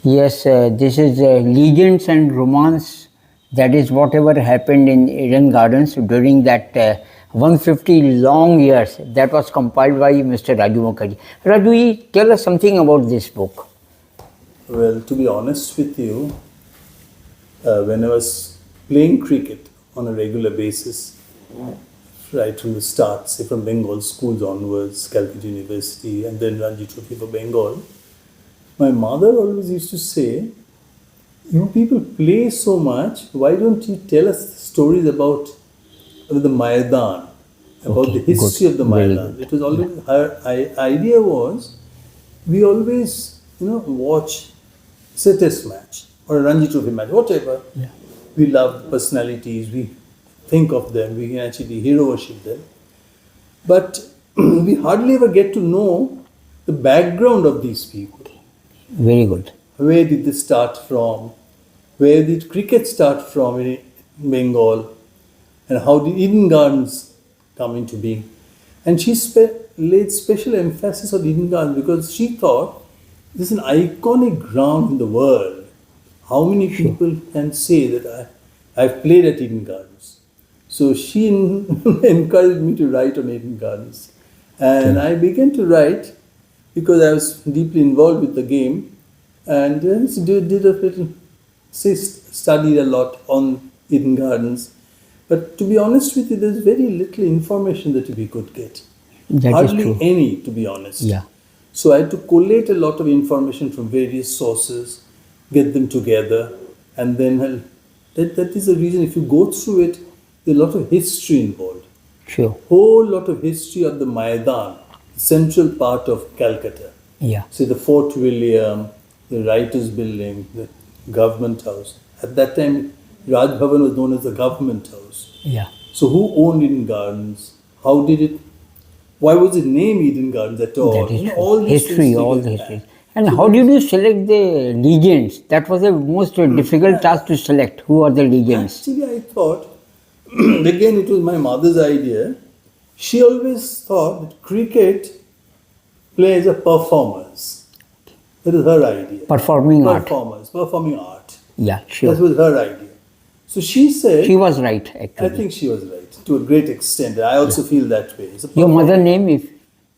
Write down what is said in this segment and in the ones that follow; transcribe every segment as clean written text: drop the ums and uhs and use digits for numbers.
Yes, this is Legends and Romance. That is whatever happened in Eden Gardens during that 150 long years. That was compiled by Mr. Raju Mukherjee. Raju, tell us something about this book. Well, to be honest with you, when I was playing cricket on a regular basis, right from the start, say from Bengal schools onwards, Calcutta University, and then Ranji Trophy for Bengal, my mother always used to say, "You people play so much, why don't you tell us stories about the Maidan, about Okay, the history good. of the Very Maidan?" good. It was always her idea was, we always, watch say test match or a Ranji Trophy match, whatever. Yeah. We love personalities, we think of them, we can actually hero worship them. But we hardly ever get to know the background of these people. Very good. Where did they start from? Where did cricket start from in Bengal? And how did Eden Gardens come into being? And she laid special emphasis on Eden Gardens because she thought this is an iconic ground in the world. How many people can say that I've played at Eden Gardens? So she encouraged me to write on Eden Gardens. And I began to write because I was deeply involved with the game and did a little, studied a lot on Eden Gardens. But to be honest with you, there's very little information that we could get. That is Hardly true. any, to be honest. Yeah. So I had to collate a lot of information from various sources, get them together, and then that is the reason if you go through it, there's a lot of history involved. Sure. Whole lot of history of the Maidan, central part of Calcutta. Yeah. Say the Fort William, the Writers' Building, the Government House. At that time, Raj Bhavan was known as the Government House. Yeah. So who owned Eden Gardens? How did it? Why was it named Eden Gardens at all? That is true. All these History, things all the together. history. And how did you select the legends? That was the most difficult task to select. Who are the legends? Actually, I thought, again, it was my mother's idea. She always thought that cricket plays a performers. That is her idea. Performing art. Performing art. Yeah, That sure. was her idea. So she said, She was right, I actually. think she was right to a great extent. I also feel that way. It's a Your perform- mother name, if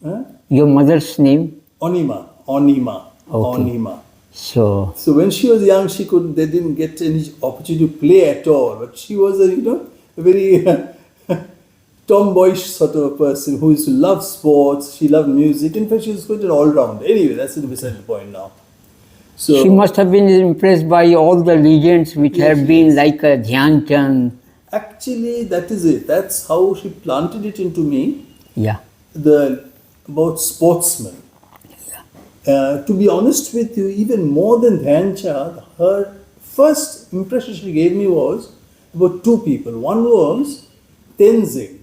Huh? your mother's name. Onima. Okay. Onima. So So when she was young, they didn't get any opportunity to play at all. But she was a very tomboyish sort of a person who used to love sports. She loved music. In fact, she was quite an all-rounder. Anyway, that's beside the point now. So she must have been impressed by all the legends which Yes, have been like Dhyan Chand. actually, that is it. That's how she planted it into me. Yeah. About sportsmen. To be honest with you, even more than Dhyan Chand, her first impression she gave me was about two people. One was Tenzing.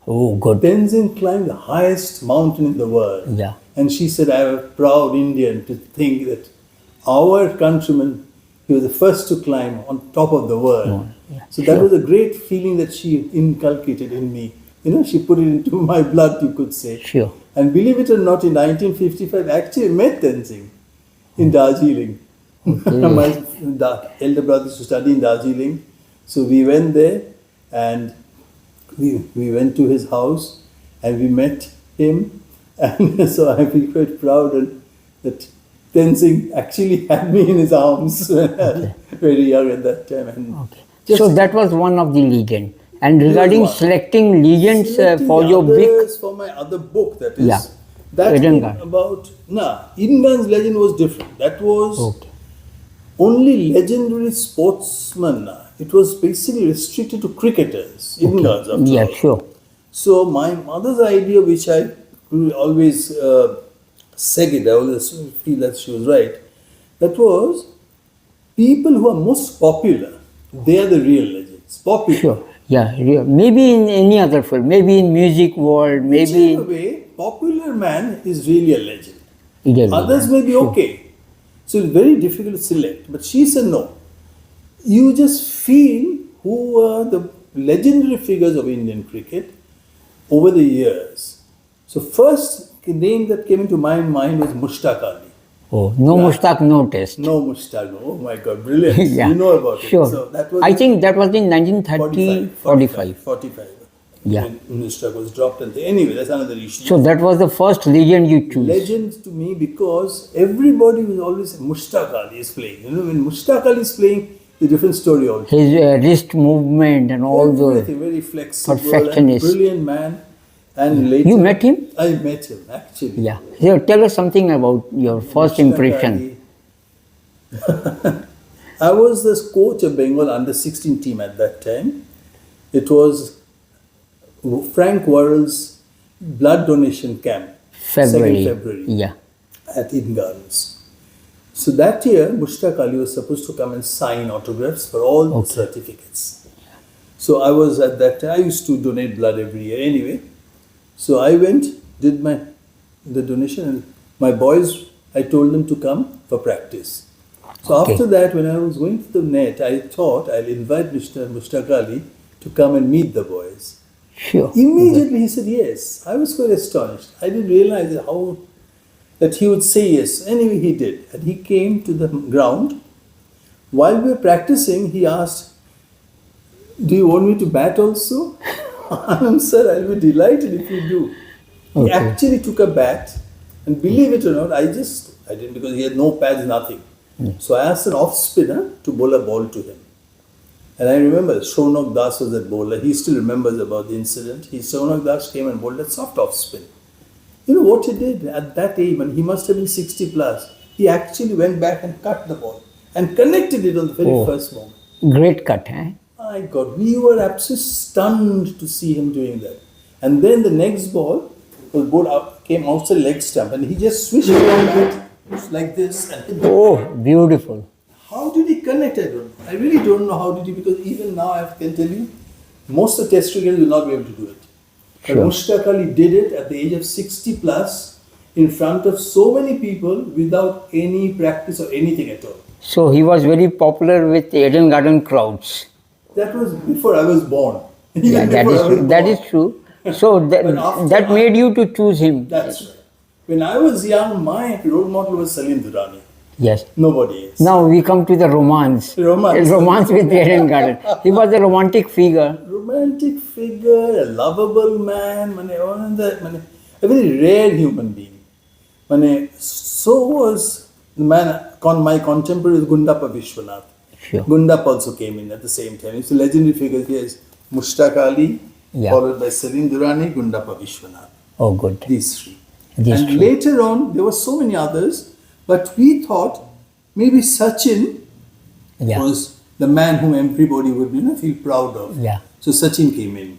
Oh, good. Tenzing climbed the highest mountain in the world. Yeah. And she said, I am a proud Indian to think that our countryman, he was the first to climb on top of the world. Yeah, So that was a great feeling that she inculcated in me. She put it into my blood, you could say. Sure. And believe it or not, in 1955, I actually met Tenzing in Darjeeling. My elder brother used to study in Darjeeling. So we went there and we went to his house and we met him. And so I feel quite proud that Tenzing actually had me in his arms when I was very young at that time. And Okay. So that was one of the legend. And regarding one. selecting legends for the your big, others for my other book, that is Yeah. that Eden book Garden. about Eden Gardens legend was different. That was Okay. only legendary sportsmen. It was basically restricted to cricketers. Eden Gardens, after Yeah, all. sure. So my mother's idea, which I always second, I always feel that she was right. That was people who are most popular. They are the real legends. Popular. Sure. Yeah, maybe in any other field, maybe in music world, maybe Whichever way, popular man is really a legend. in Others may be okay. So it's very difficult to select. But she said no. You just feel who are the legendary figures of Indian cricket over the years. So first name that came into my mind was Mushtaq Ali. Oh, no Mushtaq, no test. No Mushtaq, no. Oh my God, brilliant. Yeah, You know about sure. it. So that was I think that was in 1930, 45. 45. Yeah. When Mushtaq was dropped. And anyway, that's another issue. So that was the first legend you choose. Legend to me because everybody was always Mushtaq Ali is playing. You know, when Mushtaq Ali is playing, the different story also. His wrist movement and all those. Everything, very flexible, and perfectionist. brilliant man. And later, You met him? I met him actually. Yeah. So tell us something about your first Mushtaq impression. Ali. I was the coach of Bengal under 16 team at that time. It was Frank Worrell's blood donation camp, February. 2nd February, Yeah. at Eden Gardens. So that year, Mushtaq Ali was supposed to come and sign autographs for all the certificates. So I was at that time, I used to donate blood every year anyway. So I went, did the donation, and my boys, I told them to come for practice. So Okay. after that, when I was going to the net, I thought I'll invite Mr. Mushtaq Ali to come and meet the boys. Sure. Immediately he said yes. I was quite astonished. I didn't realize how that he would say yes. Anyway, he did. And he came to the ground. While we were practicing, he asked, "Do you want me to bat also?" Sir, I'll be delighted if you do. He Okay. actually took a bat, and believe it or not, I didn't because he had no pads, nothing. So I asked an off spinner to bowl a ball to him. And I remember Shaunak Das was that bowler. He still remembers about the incident. Shaunak Das came and bowled a soft off spin. You know what he did at that age, and he must have been 60 plus. He actually went back and cut the ball and connected it on the very Oh. first moment. Great cut, eh? My God, we were absolutely stunned to see him doing that. And then the next ball was bowled out, came outside leg stump, and he just switched around that like this and hit the Oh, beautiful. How did he connect? I don't know. I really don't know how did he, because even now I can tell you, most of the test cricketers will not be able to do it. But Sure. Mushtaq Ali did it at the age of 60 plus in front of so many people without any practice or anything at all. So he was very popular with Eden Garden crowds. That was before I was born. Even Yeah, that before is I was true. That born. is true. So But after that made you to choose him. That's right. When I was young, my role model was Salim Durrani. Yes. Nobody else. Now we come to the romance. Romance. Romance with Eden Garden. He was a romantic figure. Romantic figure, a lovable man, a very rare human being. So was the man, my contemporary was Gundappa Vishwanath. Sure. Gundappa also came in at the same time. It's a legendary figure. He is Mushtaq Ali, Yeah. followed by Salim Durrani, Gundappa Vishwanath. Oh, good. These three. These And three. later on, there were so many others, but we thought maybe Sachin Yeah. was the man whom everybody would feel proud of. Yeah. So Sachin came in.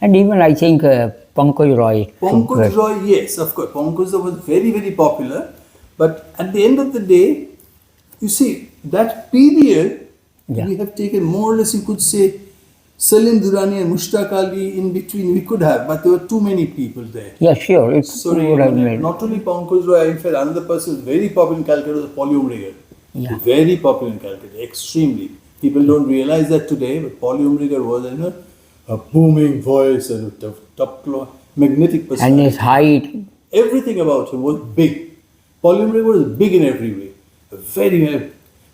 And even I think Pankaj Roy. Pankaj Roy, yes, of course. Pankaj Roy was very, very popular. But at the end of the day, you see, that period, Yeah. we have taken more or less, you could say, Salim Durrani and Mushtaq Ali in between, we could have, but there were too many people there. Yeah, sure. It Sorry, would have made. not only Pankaj Roy, in fact, another person who was very popular in Calcutta was Paulie Umrigar. Yeah. Very popular in Calcutta, extremely. People don't realize that today, but Paulie Umrigar was a booming voice and a top magnetic And personality. his height. Everything about him was big. Paulie Umrigar was big in every way. Very.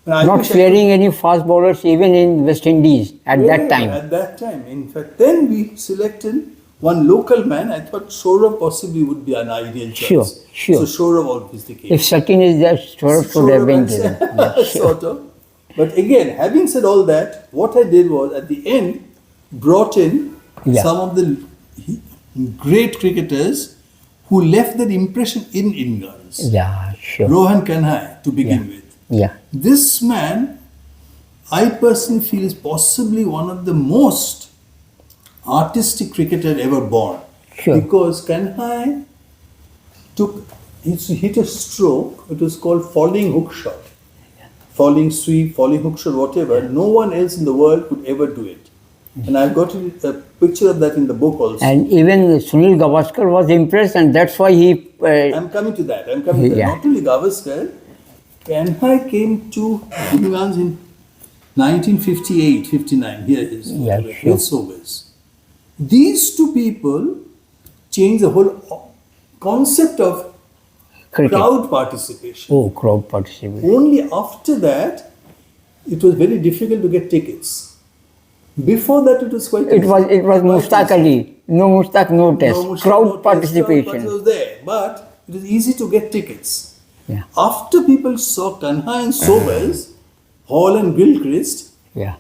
Not fearing any fast bowlers even in West Indies at that time. At that time. In fact, then we selected one local man. I thought Saurabh possibly would be an ideal choice. Sure. So Saurabh obviously came. If Sachin is there, Saurabh should have been Saurabh given. Yeah, sure. sort of. But again, having said all that, what I did was at the end brought in Yeah. some of the great cricketers who left their impression in Eden Gardens. Yeah, sure. Rohan Kanhai to begin with. Yeah. This man, I personally feel, is possibly one of the most artistic cricketer ever born. Sure. Because Kanhai he hit a stroke, it was called falling hook shot. Falling sweep, falling hook shot, whatever. No one else in the world could ever do it. And I've got a picture of that in the book also. And even Sunil Gavaskar was impressed, and that's why he. I'm coming to that. Yeah. Not only Gavaskar, Kanhai came to England in 1958, 59. Here it is. Yeah, With sure. Sobers. These two people changed the whole concept of Cricket. crowd participation. Oh, crowd participation. Only after that, it was very difficult to get tickets. Before that, it was quite It easy. was Quite Mushtaq easy. Ali. No Mushtaq, no test. No, crowd no test, participation. Crowd was there, but it was easy to get tickets. Yeah. After people saw Kanha and Sobers, Hall and Gilchrist, Yeah.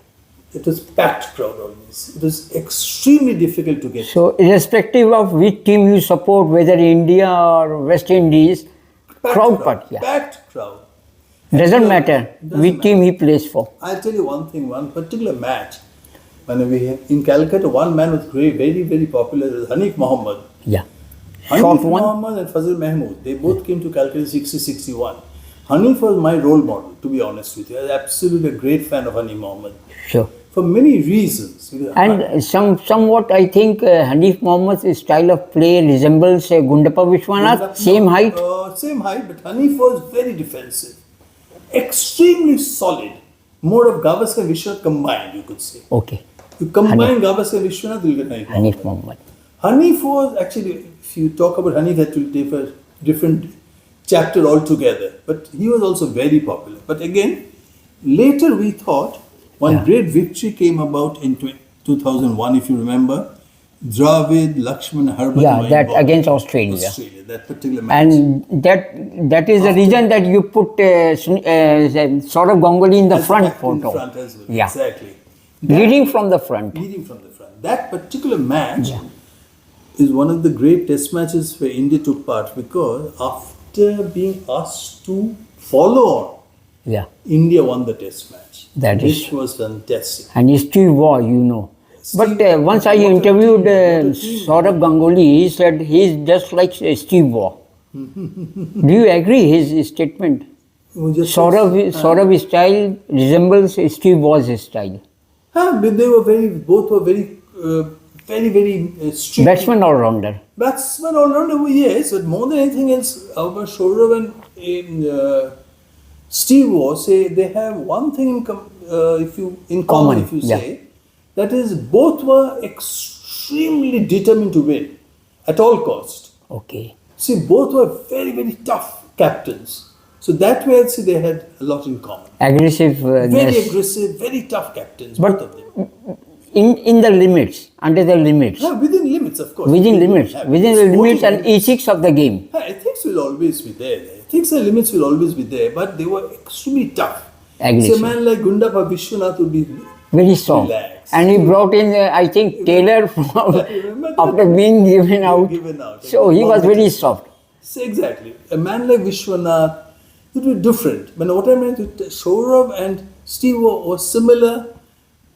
it was packed crowd always. It was extremely difficult to get. So, irrespective of which team you support, whether India or West Indies, crowd part, yeah. Packed crowd. Doesn't matter Doesn't which team he plays for. I'll tell you one thing, one particular match. When we in Calcutta, one man was very, very popular, was Hanif Mohammed. Yeah. Short Hanif one. Mohammed and Fazil Mahmood, they both came to Calcutta in 60-61. Hanif was my role model, to be honest with you. I was absolutely a great fan of Hanif Mohammed. Sure. For many reasons. And somewhat, I think Hanif Mohammad's style of play resembles Gundappa Vishwanath, same height. Same height, but Hanif was very defensive. Extremely solid. More of Gavaskar and Vishwanath combined, you could say. Okay. You combine Gavaskar and Vishwanath, you'll get Hanif Mohammed. Hanif Mohammad. Hanif was actually, if you talk about Hanif, that will take a different chapter altogether. But he was also very popular. But again, later we thought one great victory came about in 2001, if you remember. Dravid, Lakshman, Harbhajan. Yeah, that against Australia. Australia, that particular match. And that is the reason that you put Saurav Ganguly in the As front captain in photo. front as well. Yeah. Exactly. Leading from the front. Leading from the front. That particular match is one of the great test matches where India took part, because after being asked to follow on, Yeah. India won the test match. That is Which was fantastic. And Steve Waugh, you know. But once I what a interviewed team, what a team. Saurav Ganguly, he said he's just like Steve Waugh. Do you agree his statement? Saurav's style resembles Steve Waugh's style. But they were both were very strict. Batsman all-rounder. Batsman all round, yes, but more than anything else, our Saurav and Steve Waugh say they have one thing in common, if you yeah. say, that is both were extremely determined to win at all cost. Okay. See, both were very tough captains. So that way, I'd say they had a lot in common. Aggressiveness. Very aggressive, very tough captains, both of them. In the limits, under the limits. Yeah, within limits, of course. Within limits. Yeah, Within the limits sporting and ethics of the game. Ethics will always be there. Ethics and limits will always be there, but they were extremely tough. Aggressive. So a man like Gundappa Vishwanath would be Very soft. relaxed. And he brought in, I think, Taylor from Remember that? after being given out. Given out. So he was very soft. So exactly. A man like Vishwanath, it would be different. But what I meant, Saurav and Steve were similar.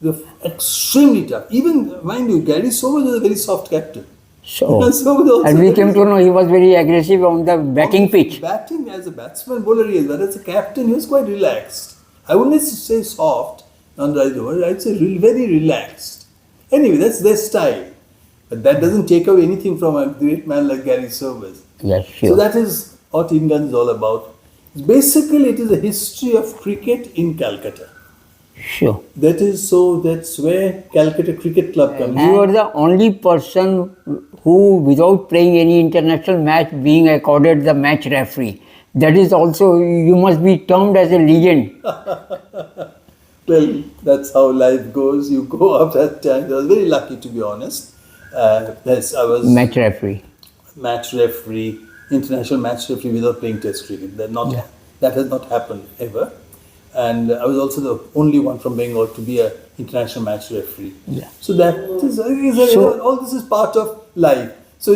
They're extremely tough. Even, mind you, Gary Sobers was a very soft captain. So, Sobers also and we very came to know he was very aggressive on the batting pitch. Batting as a batsman, bowler, yes, but as a captain, he was quite relaxed. I wouldn't say soft, on the right word, I'd say very relaxed. Anyway, that's their style. But that doesn't take away anything from a great man like Gary Sobers. Yes, So sure. that is what Indian is all about. Basically, it is a history of cricket in Calcutta. Sure. That's where Calcutta Cricket Club comes in. You are the only person who, without playing any international match, being accorded the match referee. That is also, you must be termed as a legend. Well, that's how life goes. You go up that time. I was very lucky, to be honest. Yes, I was Match referee. match referee, international match referee without playing Test cricket. That has not happened ever. And I was also the only one from Bengal to be an international match referee. Yeah. So that is all this is part of life. So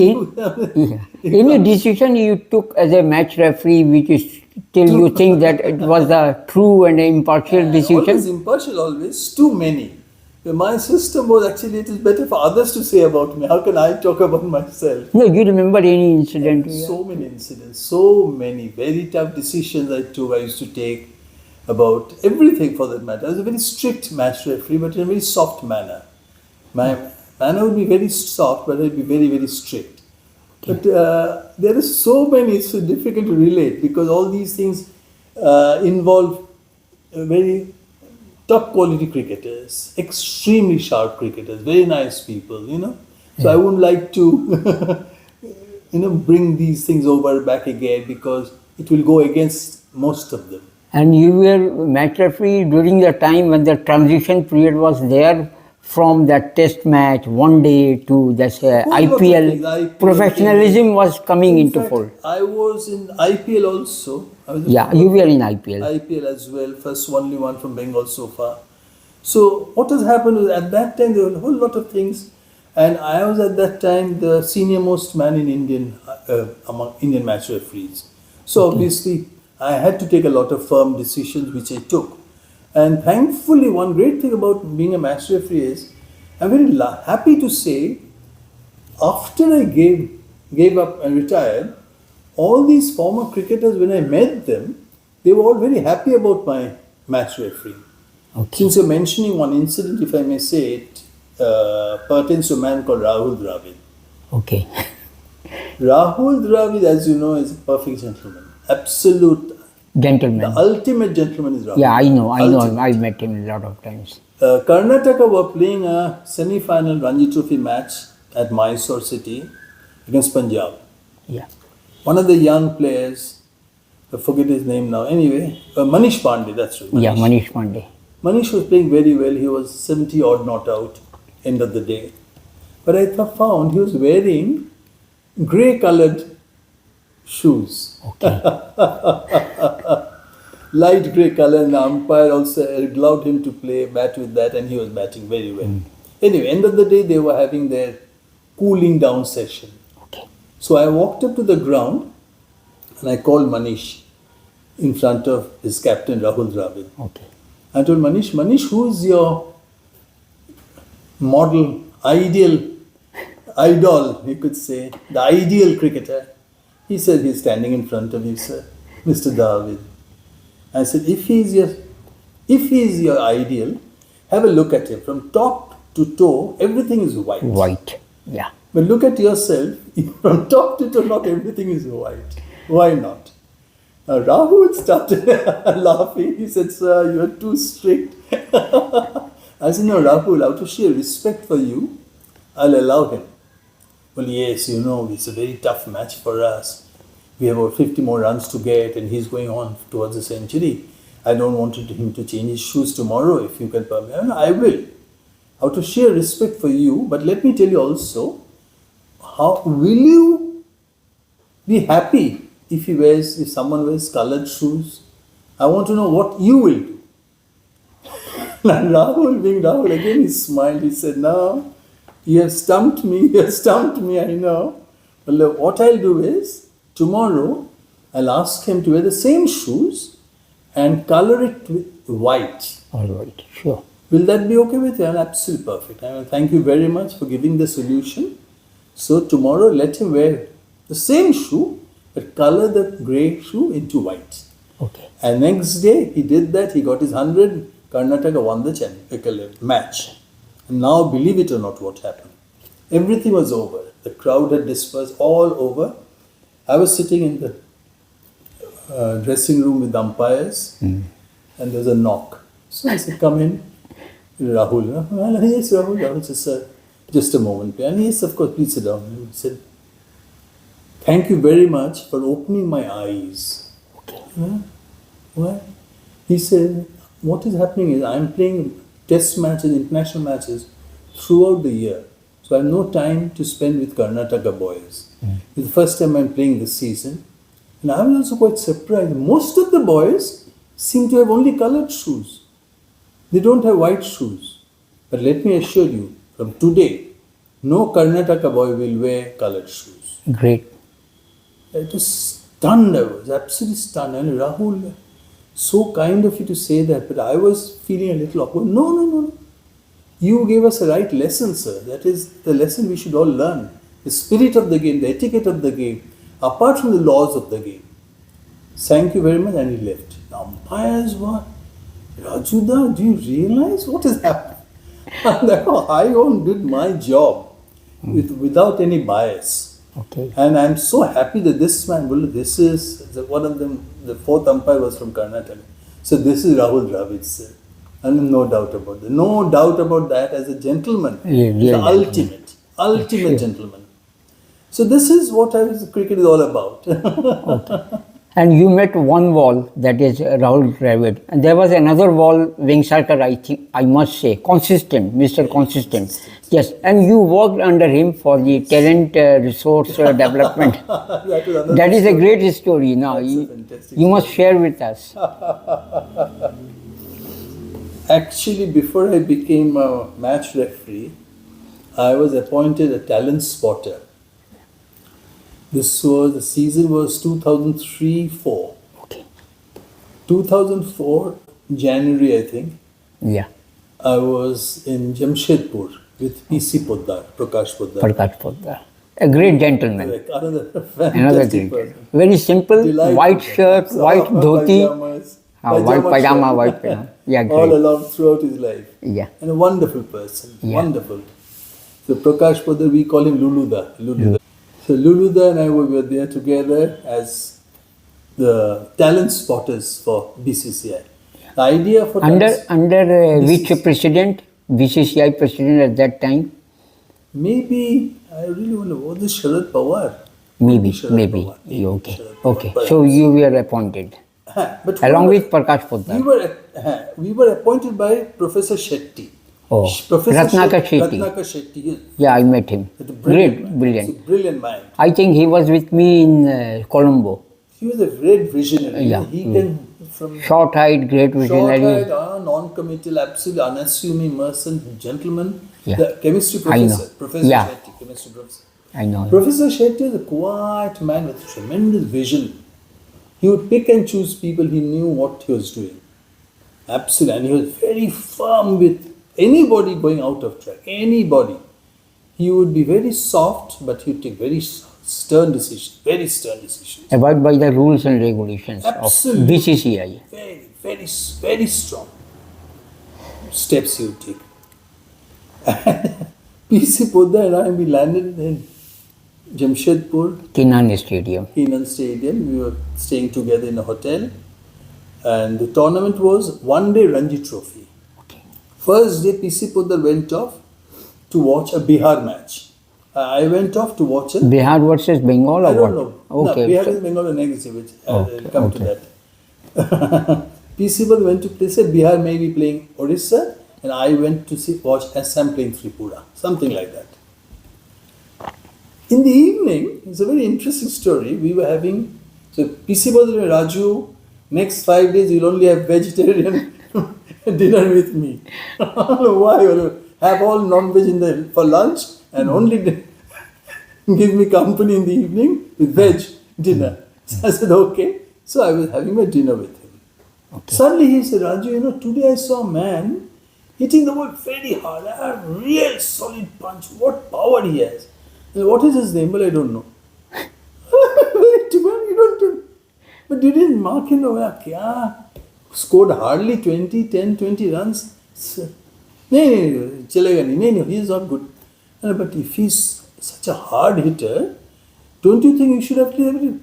Any decision you took as a match referee, which is till you think that it was the true and impartial decision? Always impartial, always. Too many. My system was actually, it is better for others to say about me. How can I talk about myself? No, you remember any incident? So many incidents, so many very tough decisions I used to take about everything for that matter. I was a very strict match referee, but in a very soft manner. My manner would be very soft, but I'd be very strict. But there are so many, it's so difficult to relate because all these things involve very top quality cricketers, extremely sharp cricketers, very nice people, you know. So I wouldn't like to bring these things over back again, because it will go against most of them. And you were match referee during the time when the transition period was there from that test match, one day to this Whole lot of IPL. things. IPL Professionalism was coming In into fact, fold. I was in IPL also. I was in Yeah, you were in IPL. IPL as well. First only one from Bengal so far. So what has happened is, at that time there were a whole lot of things, and I was at that time the senior most man in among Indian match referees. So obviously I had to take a lot of firm decisions, which I took. And thankfully, one great thing about being a match referee is, I'm very happy to say, after I gave up and retired, all these former cricketers, when I met them, they were all very happy about my match refereeing. Okay. Since you're mentioning one incident, if I may say it, pertains to a man called Rahul Dravid. Okay. Rahul Dravid, as you know, is a perfect gentleman. Absolute, the Gentleman. ultimate gentleman is Rahul. Yeah, I know him. Ultimate. I met him a lot of times. Karnataka were playing a semi-final Ranji Trophy match at Mysore City against Punjab. Yeah. One of the young players, I forget his name now. Anyway, Manish Pandey. That's right. Yeah, Manish Pandey. Manish was playing very well. He was 70 odd not out end of the day. But I found he was wearing grey coloured shoes. Okay. Light grey colour, and the umpire also allowed him to bat with that, and he was batting very well. Anyway, end of the day, they were having their cooling down session. Okay. So I walked up to the ground and I called Manish in front of his captain Rahul Dravid. Okay. I told Manish, who is your model, idol, you could say, the ideal cricketer? He said, he's standing in front of you, sir, Mr. Dravid. I said, if he is your ideal, have a look at him. From top to toe, everything is white. White. Yeah. But look at yourself, from top to toe, not everything is white. Why not? Now, Rahul started laughing. He said, sir, you are too strict. I said, no, Rahul, out of sheer respect for you, I'll allow him. Well, yes, it's a very tough match for us. We have about 50 more runs to get, and he's going on towards a century. I don't want him to change his shoes tomorrow, if you can permit. I will. Out of sheer respect for you, but let me tell you also, how will you be happy if someone wears coloured shoes? I want to know what you will do. And Rahul, being Rahul, again he smiled. He said, no, you have stumped me, I know. But look, what I'll do is, tomorrow I'll ask him to wear the same shoes and colour it with white. All right. Sure. Will that be okay with you? Absolutely perfect. Thank you very much for giving the solution. So tomorrow let him wear the same shoe, but colour the grey shoe into white. Okay. And next day he did that. He got his 100. Karnataka won the match. And now, believe it or not, what happened? Everything was over. The crowd had dispersed all over. I was sitting in the dressing room with the umpires, and there was a knock. So I said, come in. Rahul. Yes, Rahul. Rahul said, sir, just a moment. And yes, of course, please sit down. He said, thank you very much for opening my eyes. Okay. What? He said, what is happening is I'm playing test matches, international matches throughout the year. So I have no time to spend with Karnataka boys. It's the first time I'm playing this season. And I was also quite surprised. Most of the boys seem to have only coloured shoes. They don't have white shoes. But let me assure you, from today, no Karnataka boy will wear coloured shoes. Great. It was stunned. I was absolutely stunned. And Rahul, so kind of you to say that, but I was feeling a little awkward. No. You gave us a right lesson, sir. That is the lesson we should all learn. The spirit of the game, the etiquette of the game, apart from the laws of the game. Thank you very much, and he left. The umpires were, Rajuda, do you realize what is happening? And I did my job without any bias. Okay. And I'm so happy that this man, this is one of them, the fourth umpire was from Karnataka. So this is Rahul Dravid, sir. And no doubt about that. No doubt about that. As a gentleman, Yeah, the ultimate gentleman. So this is what cricket is all about. And you met one wall, that is Rahul Dravid. And there was another wall, Vengsarkar, I think, I must say, consistent, Mr. Consistent. Yes, and you worked under him for the talent resource development. That was another That is a story. great story. Now, That's a you, fantastic you must share with us. Actually, before I became a match referee, I was appointed a talent spotter. The season was 2003-4. Okay. 2004 January, I think. Yeah, I was in Jamshedpur with PC Poddar, Prakash Poddar. Prakash Poddar. A great gentleman. Correct. Another Another fantastic great. person. Very simple, Delightful white person. shirt, white dhoti, Pajamas, white pajama, shirt. white pajama. Yeah, All great. along throughout his life. Yeah. And a wonderful person. Yeah. Wonderful. So Prakash Poddar, we call him Luluda. Luluda. So Luluda and I were there together as the talent spotters for BCCI. The idea for Under talent- which president, BCCI president at that time? maybe I really want to. Was this Sharad Pawar? Maybe, Sharad maybe. Pawar. Yeah, okay, Sharad Pawar, okay. perhaps. So you were appointed But along who- with Prakash Poddar. we were appointed by Professor Shetty. Oh, Professor Ratnakar Shetty. Ratnakar Shetty. Yes. Yeah, I met him. He's a Great, man. brilliant. He's a brilliant mind. I think he was with me in Colombo. He was a great visionary. Yeah. He can from Short height, great visionary. short-eyed, non-committal, absolutely unassuming person, gentleman. Yeah. The chemistry I know. professor, Professor Yeah. Shetty, chemistry professor. I know. Professor Shetty is a quiet man with tremendous vision. He would pick and choose people. He knew what he was doing. Absolutely. And he was very firm with anybody going out of track. Anybody. He would be very soft, but he would take very stern decisions. Very stern decisions. Abide by the rules and regulations Absolutely. of BCCI. Very, very, very strong steps he would take. PC Poddar and I, we landed in Jamshedpur, Kinan Stadium. Keenan Stadium. We were staying together in a hotel. And the tournament was one day Ranji Trophy. Okay. First day, PC Poddar went off to watch a Bihar match. I went off to watch it. Bihar versus Bengal or I what? don't know. Okay. No, Bihar is Bengal and next which Okay, I'll come to okay. that. PC Poddar went to play, said Bihar may be playing Orissa, and I went to watch Assam playing Tripura. Something like that. In the evening, it's a very interesting story. We were having, so PC Poddar and Raju, next 5 days you'll only have vegetarian dinner with me. I don't know why. Have all non-veg for lunch and only give me company in the evening with veg dinner. So I said, okay. So I was having my dinner with him. Okay. Suddenly he said, Raju, today I saw a man hitting the ball very hard. A real solid punch. What power he has. I said, what is his name? Well, I don't know. You don't know. But you didn't mark him. Kya? Scored hardly 10-20 runs. No, chalega nahi. No, he is not good. But if he's such a hard hitter, don't you think you should have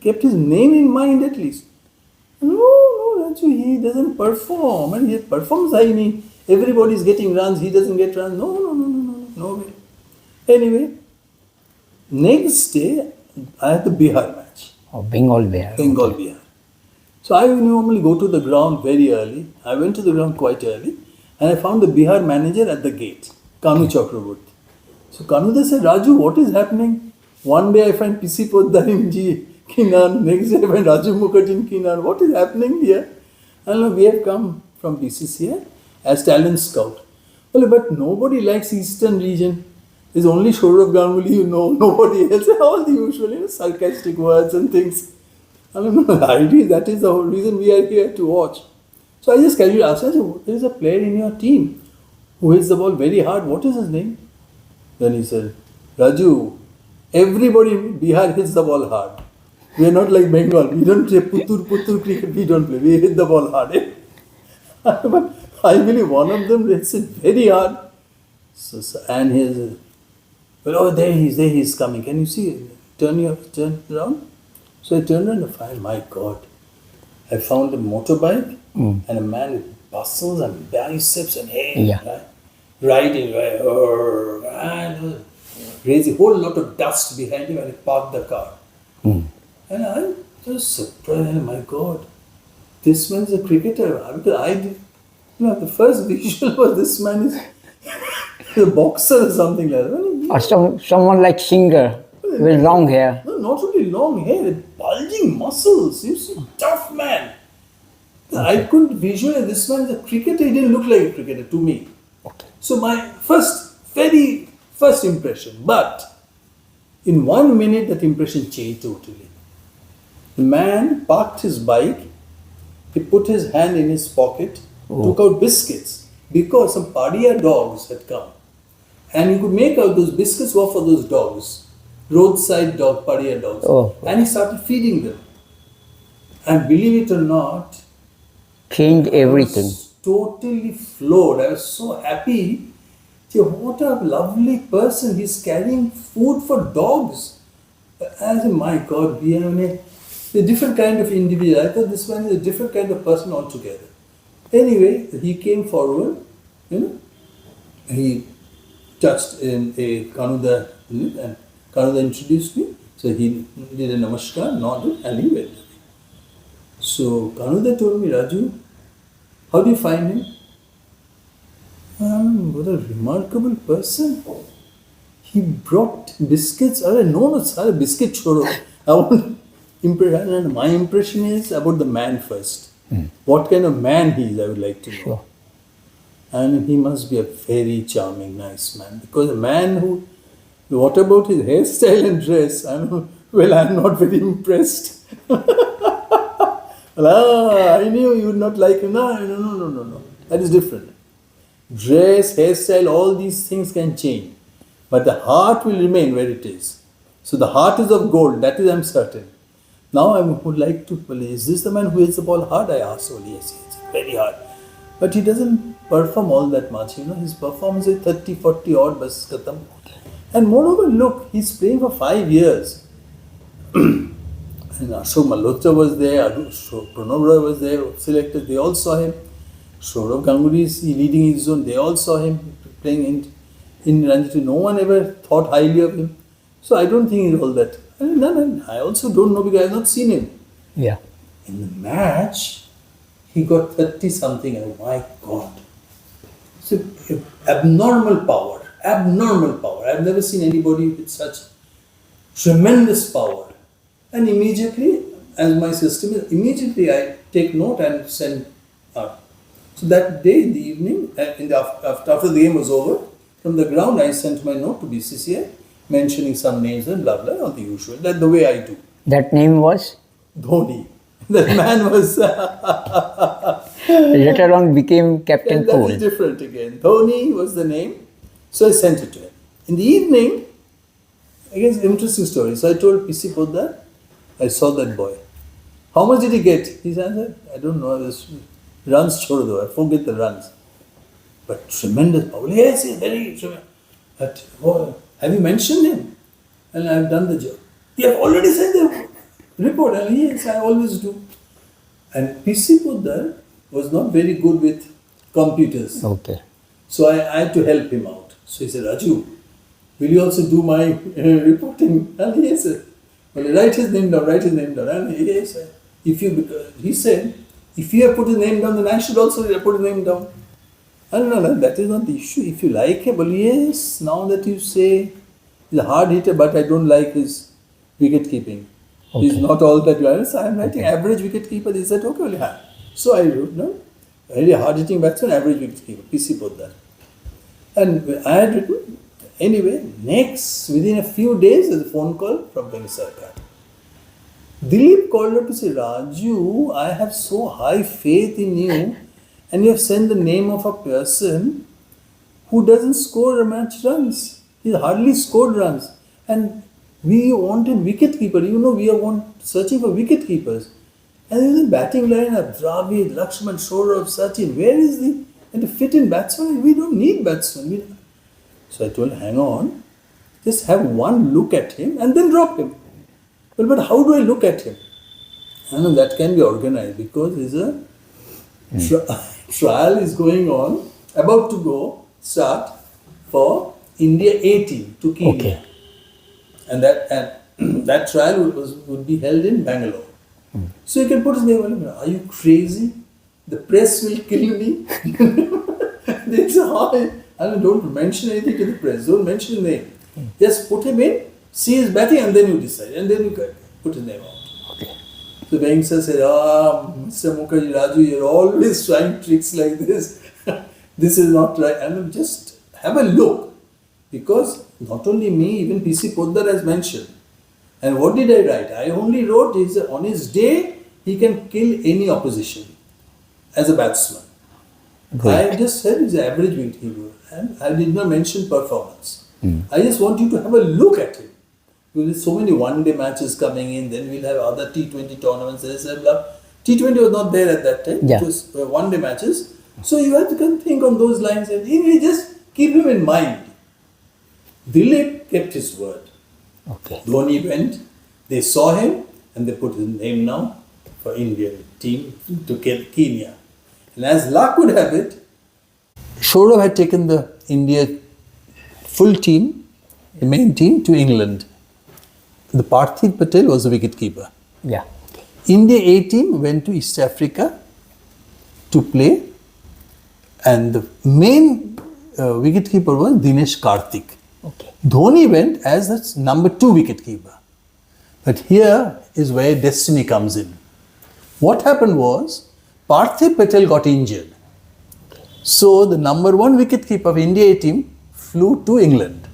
kept his name in mind at least? No, Raju, he doesn't perform. And he performs high. Everybody is getting runs, he doesn't get runs. No way. Anyway, next day, I had the Bihar match. Oh, Bengal Bihar. Bengal Bihar. So I normally go to the ground very early. I went to the ground quite early and I found the Bihar manager at the gate, Kanu Chakraborty. So Kanuda said, Raju, what is happening? One day I find PC Poddar in Kinan, next day I find Raju Mukherjee in Kinan. What is happening here? And we have come from BCCI as talent scout. Well, but nobody likes Eastern region. There's only Saurav Ganguly, nobody else. All the usual, sarcastic words and things. I don't know, the idea, that is the whole reason we are here to watch. So I just casually asked, I said, there is a player in your team who hits the ball very hard. What is his name? Then he said, Raju, everybody in Bihar hits the ball hard. We are not like Bengal. We don't play Puttur cricket. We don't play. We hit the ball hard. But I believe one of them hits it very hard. And he said, well, there he is coming. Can you see? Turn around. So I turned around and found, my God, I found a motorbike and a man with muscles and biceps and hair. Yeah. Riding, right? And raised a whole lot of dust behind him and he parked the car. And I was surprised, my God, this man is a cricketer. Because I did, the first visual was this man is a boxer or something like that. Or someone like Singer with long hair. No, not only long hair, bulging muscles. He's a tough man. I couldn't visualize this man as a cricketer. He didn't look like a cricketer to me. Okay. So my very first impression, but in 1 minute that impression changed totally. The man parked his bike, he put his hand in his pocket, took out biscuits because some Padia dogs had come. And you could make out those biscuits were for those dogs, roadside dog, Padia dogs. Oh. And he started feeding them. And believe it or not, Changed everything. I was totally floored. I was so happy. What a lovely person. He's carrying food for dogs. I said, my God, we have a different kind of individual. I thought this one is a different kind of person altogether. Anyway, he came forward, he touched in a Kanuda and Kanuda introduced me. So he did a namaskar, nodded, and he went away. So Kanuda told me, Raju, how do you find him? What a remarkable person. He brought biscuits. I know it's a biscuit choro. I want impression. My impression is about the man first. What kind of man he is, I would like to know. Sure. And he must be a very charming, nice man. Because a man who, what about his hairstyle and dress? I'm not very impressed. I knew you would not like him. No. That is different. Dress, hairstyle, all these things can change. But the heart will remain where it is. So the heart is of gold, that is I'm certain. Now I would like to, is this the man who hits the ball hard? I asked, yes, he hits it very hard. But he doesn't perform all that much. His performance is 30, 40 odd, bas khatam. And moreover, look, he's playing for 5 years. And Ashok Malhotra was there, Pranav Roy was there, selected, they all saw him. Saurav Ganguly is leading his zone, they all saw him playing in Ranji. No one ever thought highly of him. So I don't think he's all that. I also don't know because I have not seen him. Yeah. In the match, he got 30 something, and my God. So abnormal power. I've never seen anybody with such tremendous power. And immediately, as my system is, immediately I take note and send out. So that day in the evening, after the game was over, from the ground I sent my note to BCCI, mentioning some names and blah blah, all the usual. That's the way I do. That name was? Dhoni. That man was. Later on became Captain That Cole. is different again. Dhoni was the name. So I sent it to him. In the evening, again, interesting story. So I told PC Poddar, I saw that boy. How much did he get? He said, I don't know. Runs chhod do. I forget the runs. But tremendous power. Yes, he's very tremendous. But, have you mentioned him? And I've done the job. You have already sent the report. And yes, I always do. And PC Poddar was not very good with computers. Okay. So I had to help him out. So he said, Raju, will you also do my reporting? And yes, sir. Well, write his name down. And yes, sir. He said, if you have put his name down, then I should also put his name down. No, that is not the issue. If you like him, well, yes, now that you say he's a hard hitter, but I don't like his wicket keeping. Okay. He's not all that well. So I'm writing average wicket keeper. He said, okay, well, yeah. So I wrote, very hard hitting batsman, average wicket keeper, PC Poddar. And I had written, anyway, within a few days, there's a phone call from Bengal Sarkar. Dilip called up to say, Raju, I have so high faith in you, and you have sent the name of a person who doesn't score much runs. He hardly scored runs. And we wanted wicket keeper. We are searching for wicket keepers. And in the batting line of Dravid, Lakshman, Saurav, Sachin, where is the fit in batsman? We don't need batsman. So I told him, hang on, just have one look at him and then drop him. Well, but how do I look at him? That can be organized because there's a trial is going on, about to start for India A team to Kenya. Okay. and that trial would be held in Bangalore. So you can put his name. Are you crazy? The press will kill me. That's how don't mention anything to the press. Don't mention his name. Just put him in, see his batting, and then you decide. And then you put his name out. Okay. So Venksa said, Mr. Mukherjee, Raju, you're always trying tricks like this. This is not right. And just have a look. Because not only me, even PC Poddar has mentioned. And what did I write? I only wrote on his day, he can kill any opposition as a batsman. Good. I just said he's an average wicketkeeper, and I did not mention performance. I just want you to have a look at him. Because there's so many one-day matches coming in, then we'll have other T20 tournaments, blah. T20 was not there at that time, Yeah. it was one-day matches. So you have to think on those lines, and you just keep him in mind. Dilip kept his word. Okay. Dhoni went, they saw him, and they put his name now for Indian team to kill Kenya. And as luck would have it, Shorav had taken the India full team, the main team, to England. The Parthiv Patel was the wicketkeeper. Yeah. India A team went to East Africa to play, and the main wicketkeeper was Dinesh Karthik. Okay. Dhoni went as the number 2 wicketkeeper. But here is where destiny comes in. What happened was, Parthiv Patel got injured. So the number 1 wicketkeeper of India A team flew to England.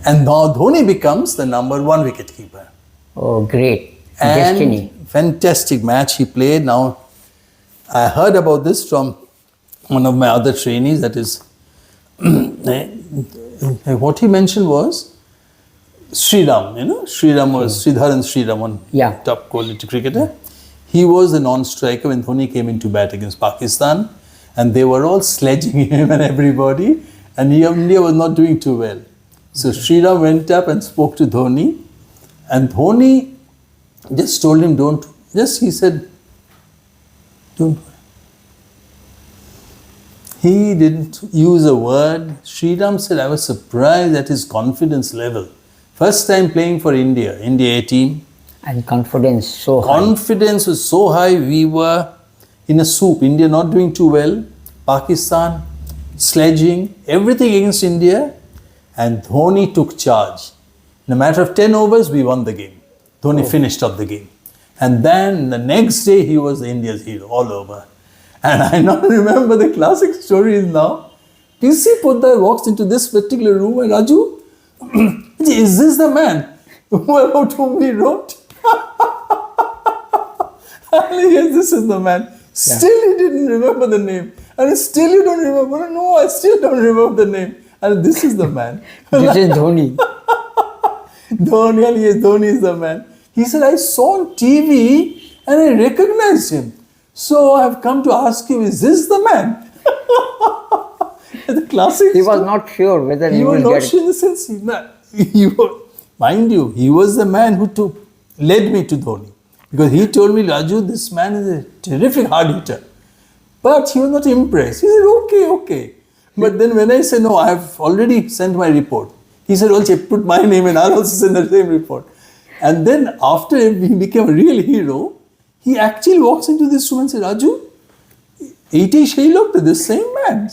And now Dhoni becomes the number 1 wicketkeeper. Oh, great. And Destiny. fantastic match he played. Now, I heard about this from one of my other trainees, that is, what he mentioned was Sriram, Sriram was Sridharan Sriram, one Yeah. top quality cricketer. He was the non-striker when Dhoni came into bat against Pakistan, and they were all sledging him and everybody, and India was not doing too well. So Sriram went up and spoke to Dhoni, and Dhoni just told him, he said, don't worry. He didn't use a word. Sriram said, I was surprised at his confidence level. First time playing for India A team. And confidence so high. Confidence was so high, we were in a soup. India not doing too well. Pakistan, sledging, everything against India. And Dhoni took charge. In a matter of 10 overs, we won the game. Dhoni finished up the game. And then the next day, he was India's hero all over. And I now remember the classic stories now. PC Poddar walks into this particular room and Raju, is this the man about whom we wrote? Yes, this is the man. Still he didn't remember the name. And still you don't remember. No, I still don't remember the name. And this is the man. This is Dhoni. Dhoni, yes, Dhoni is the man. He said, I saw on TV and I recognized him. So I have come to ask you, is this the man? The classic. He was not sure whether he was will not get sure in the sense, mind you, he was the man who led me to Dhoni. Because he told me, Raju, this man is a terrific hard hitter. But he was not impressed. He said, okay. But then when I said, no, I have already sent my report. He said, also put my name and I'll also send the same report. And then after he became a real hero, he actually walks into this room and said, Raju, it is Sherlock, the same man.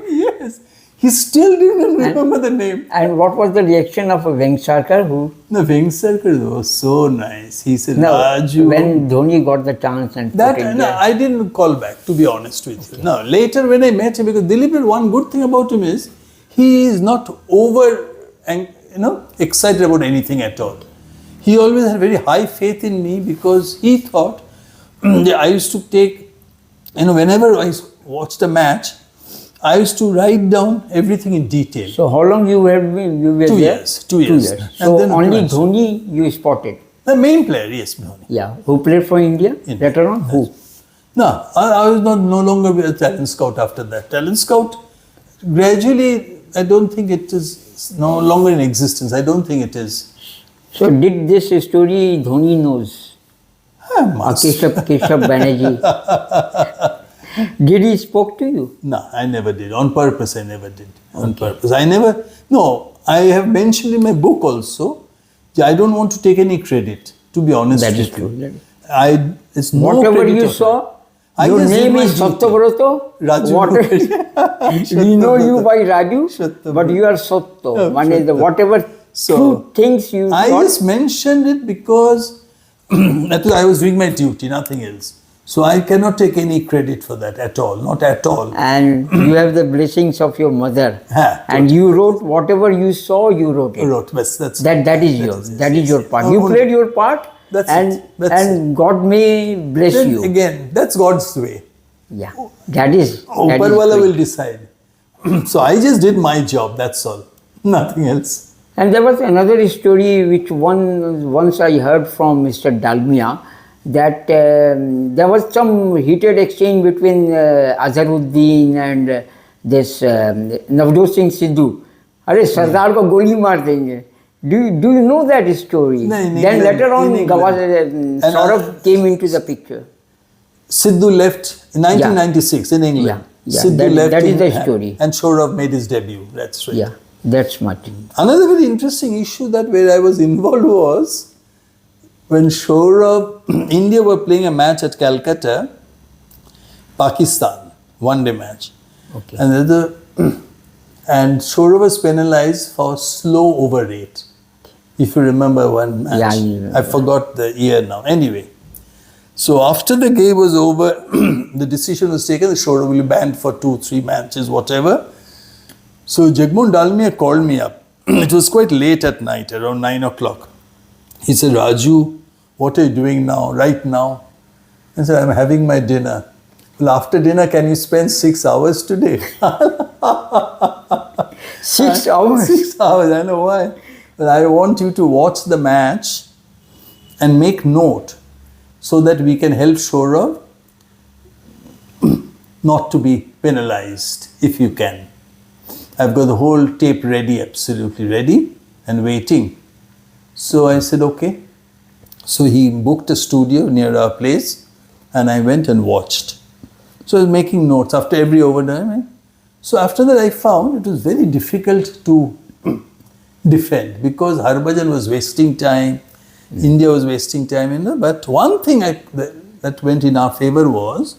Yes. He still didn't remember the name. And what was the reaction of Vengsarkar who? No, Vengsarkar was so nice. He said, No, Raju. when Dhoni got the chance and put it No, there. I didn't call back, to be honest with you. No, later when I met him, because Dilip, one good thing about him is, he is not excited about anything at all. He always had very high faith in me because he thought, I used to take, whenever I watched a match, I used to write down everything in detail. So how long you were there? 2 years. 2 years. So And then only went. Dhoni you spotted. The main player, yes, Dhoni. Yeah. Who played for India? Later on? Who? No, I was no longer with a talent scout after that. Talent scout, gradually, I don't think it is no longer in existence. I don't think it is. So did this story Dhoni knows? Must. Keshav Banerjee. Did he spoke to you? No, I never did. On purpose, I never did. On purpose. No, I have mentioned in my book also, that I don't want to take any credit, to be honest That with is you. true. It's no Whatever credit you of saw, I your just did name my is duty. Satyavrata. Raju Whatever, we know you by Raju, Satyavrata. but you are Satya. Yeah, One is the Satya. whatever So, true things you I thought. just mentioned it because I was doing my duty, nothing else. So I cannot take any credit for that at all, not at all. And you have the blessings of your mother. Ha, And you wrote whatever you saw, you wrote it. Wrote, that's That is yours. That is your part. Oh, You played your part, That's and it. That's and God may bless Then you. again, that's God's way. Yeah, that is. Uparwala great. will decide. So I just did my job, that's all. Nothing else. And there was another story which once I heard from Mr. Dalmia, that there was some heated exchange between Azharuddin and this Navjot Singh Sidhu. अरे सरदार को गोली मार देंगे. Do you know that story? No, in Then England- later on, in England. And Saurabh came into the picture. Sidhu left in 1996 in England. Yeah, Sidhu that is in- the story. And Saurav made his debut. That's right. Yeah, that's much. Another very interesting issue that where I was involved was when Saurav, India were playing a match at Calcutta, Pakistan, one-day match. Okay. And Saurav was penalized for slow over rate. If you remember one match. Yeah, I remember. I forgot the year now. Anyway. So after the game was over, the decision was taken that Saurav will be banned for 2-3 matches, whatever. So Jagmohan Dalmia called me up. It was quite late at night, around 9 o'clock. He said, Raju, what are you doing now, right now? I said, I'm having my dinner. Well, after dinner, can you spend 6 hours today? 6 hours. 6 hours, I know why. But I want you to watch the match and make note so that we can help Saurav not to be penalized, if you can. I've got the whole tape ready, absolutely ready and waiting. So I said, okay. So he booked a studio near our place and I went and watched. So I was making notes after every overtime. So after that I found it was very difficult to defend because Harbhajan was wasting time, India was wasting time, But one thing that went in our favor was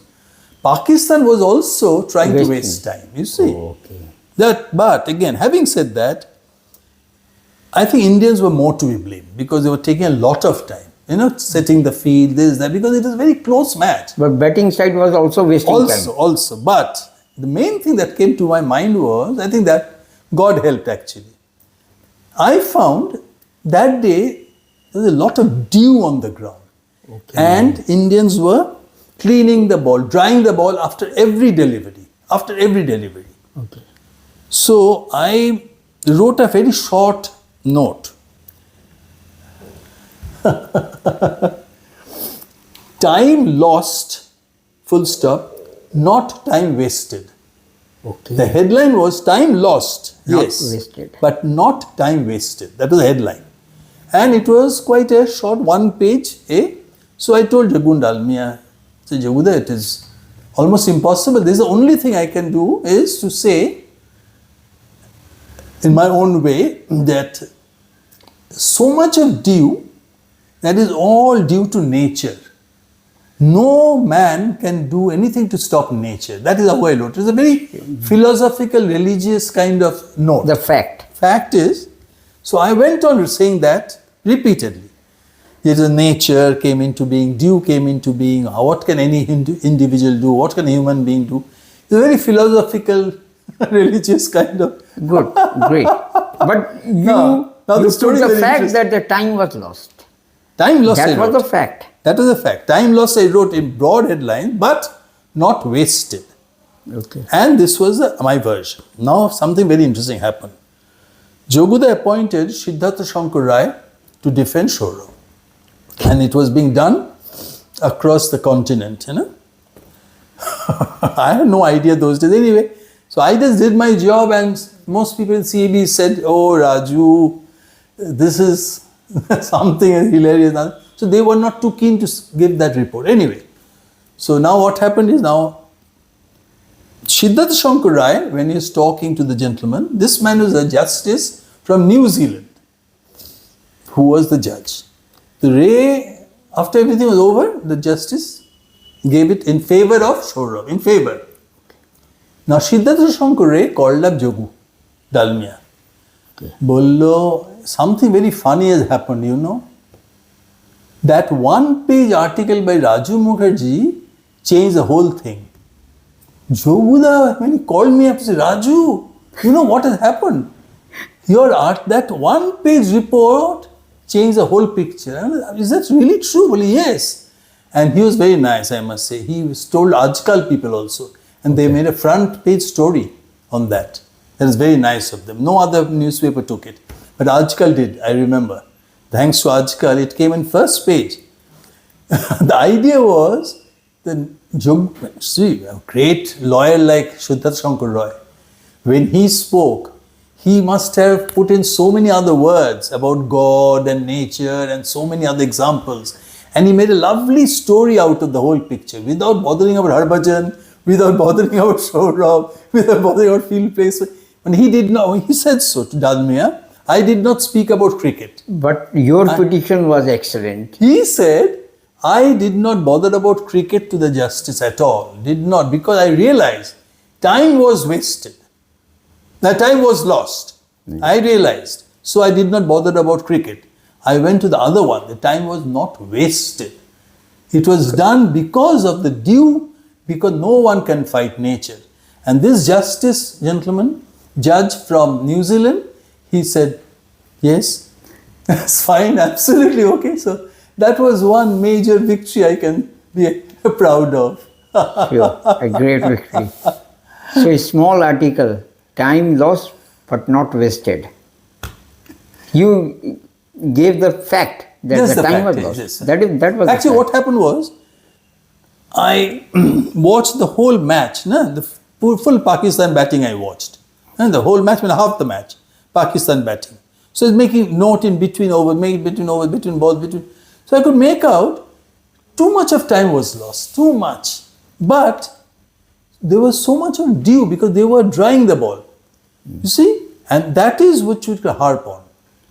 Pakistan was also trying to waste time, you see. Okay. But again, having said that, I think Indians were more to be blamed because they were taking a lot of time, setting the field, this, that, because it was a very close match. But betting side was also wasting time. Also. But the main thing that came to my mind was, I think that God helped actually. I found that day there was a lot of dew on the ground. Okay. And Indians were cleaning the ball, drying the ball after every delivery. Okay. So I wrote a very short note. Time lost, full stop, not time wasted. Okay. The headline was time lost, Not yes, wasted. but not time wasted. That was the headline. And it was quite a short 1 page. So I told Jagmohan Dalmia, Jaguda, it is almost impossible. This is the only thing I can do is to say in my own way that so much of dew, that is all due to nature. No man can do anything to stop nature. That is how I wrote. It is a very philosophical, religious kind of note. The fact. Fact is, so I went on saying that repeatedly. It is nature came into being, dew came into being, what can any individual do, what can a human being do? It's a very philosophical, religious kind of. Good, great. But you Now the took story is the very fact interesting. that the time was lost. Time lost. That I was wrote. the fact. That was a fact. Time lost I wrote in broad headlines, but not wasted. Okay. And this was my version. Now something very interesting happened. Joguda appointed Siddhartha Shankar Rai to defend Saurav. And it was being done across the continent, I had no idea those days. Anyway, so I just did my job and most people in CAB said, oh Raju, this is something hilarious. So they were not too keen to give that report. Anyway, so now what happened is now Siddhartha Shankar Rai, when he is talking to the gentleman, this man was a justice from New Zealand, who was the judge. The Ray, after everything was over, the justice gave it in favor of Saurabh, in favor. Now Siddhartha Shankar Ray called up Jogu Dalmia. Bollo, something very funny has happened, you know. That one-page article by Raju Mukherjee changed the whole thing. Joguda, when he called me up, he said, Raju, you know what has happened? Your art, that one-page report changed the whole picture. Is that really true? Well, yes. And he was very nice, I must say. He told Ajkal people also. And they made a front-page story on that. That is very nice of them. No other newspaper took it. But Ajkal did, I remember. Thanks to Ajkal, it came in first page. The idea was, a great lawyer like Siddhartha Shankar Roy, when he spoke, he must have put in so many other words about God and nature and so many other examples. And he made a lovely story out of the whole picture without bothering about Harbhajan, without bothering about Saurabh, without bothering about field place. And he did not, he said so to Dalmia, I did not speak about cricket. But your petition was excellent. He said, I did not bother about cricket to the justice at all. Did not, because I realized time was wasted. That time was lost. I realized. So I did not bother about cricket. I went to the other one. The time was not wasted. It was done because of the due, because no one can fight nature. And this justice, gentleman, judge from New Zealand, he said, yes, that's fine, absolutely okay. So that was one major victory I can be proud of. Sure, a great victory. So a small article, time lost but not wasted. You gave the fact that Just the time fact, was lost. yes. That was Actually, the what happened was, I watched the whole match. No? The full Pakistan batting I watched. And the whole match, half the match, Pakistan batting. So it's making note in between over, between balls, between. So I could make out too much of time was lost, too much. But there was so much on due because they were drying the ball. You see? And that is what you could harp on.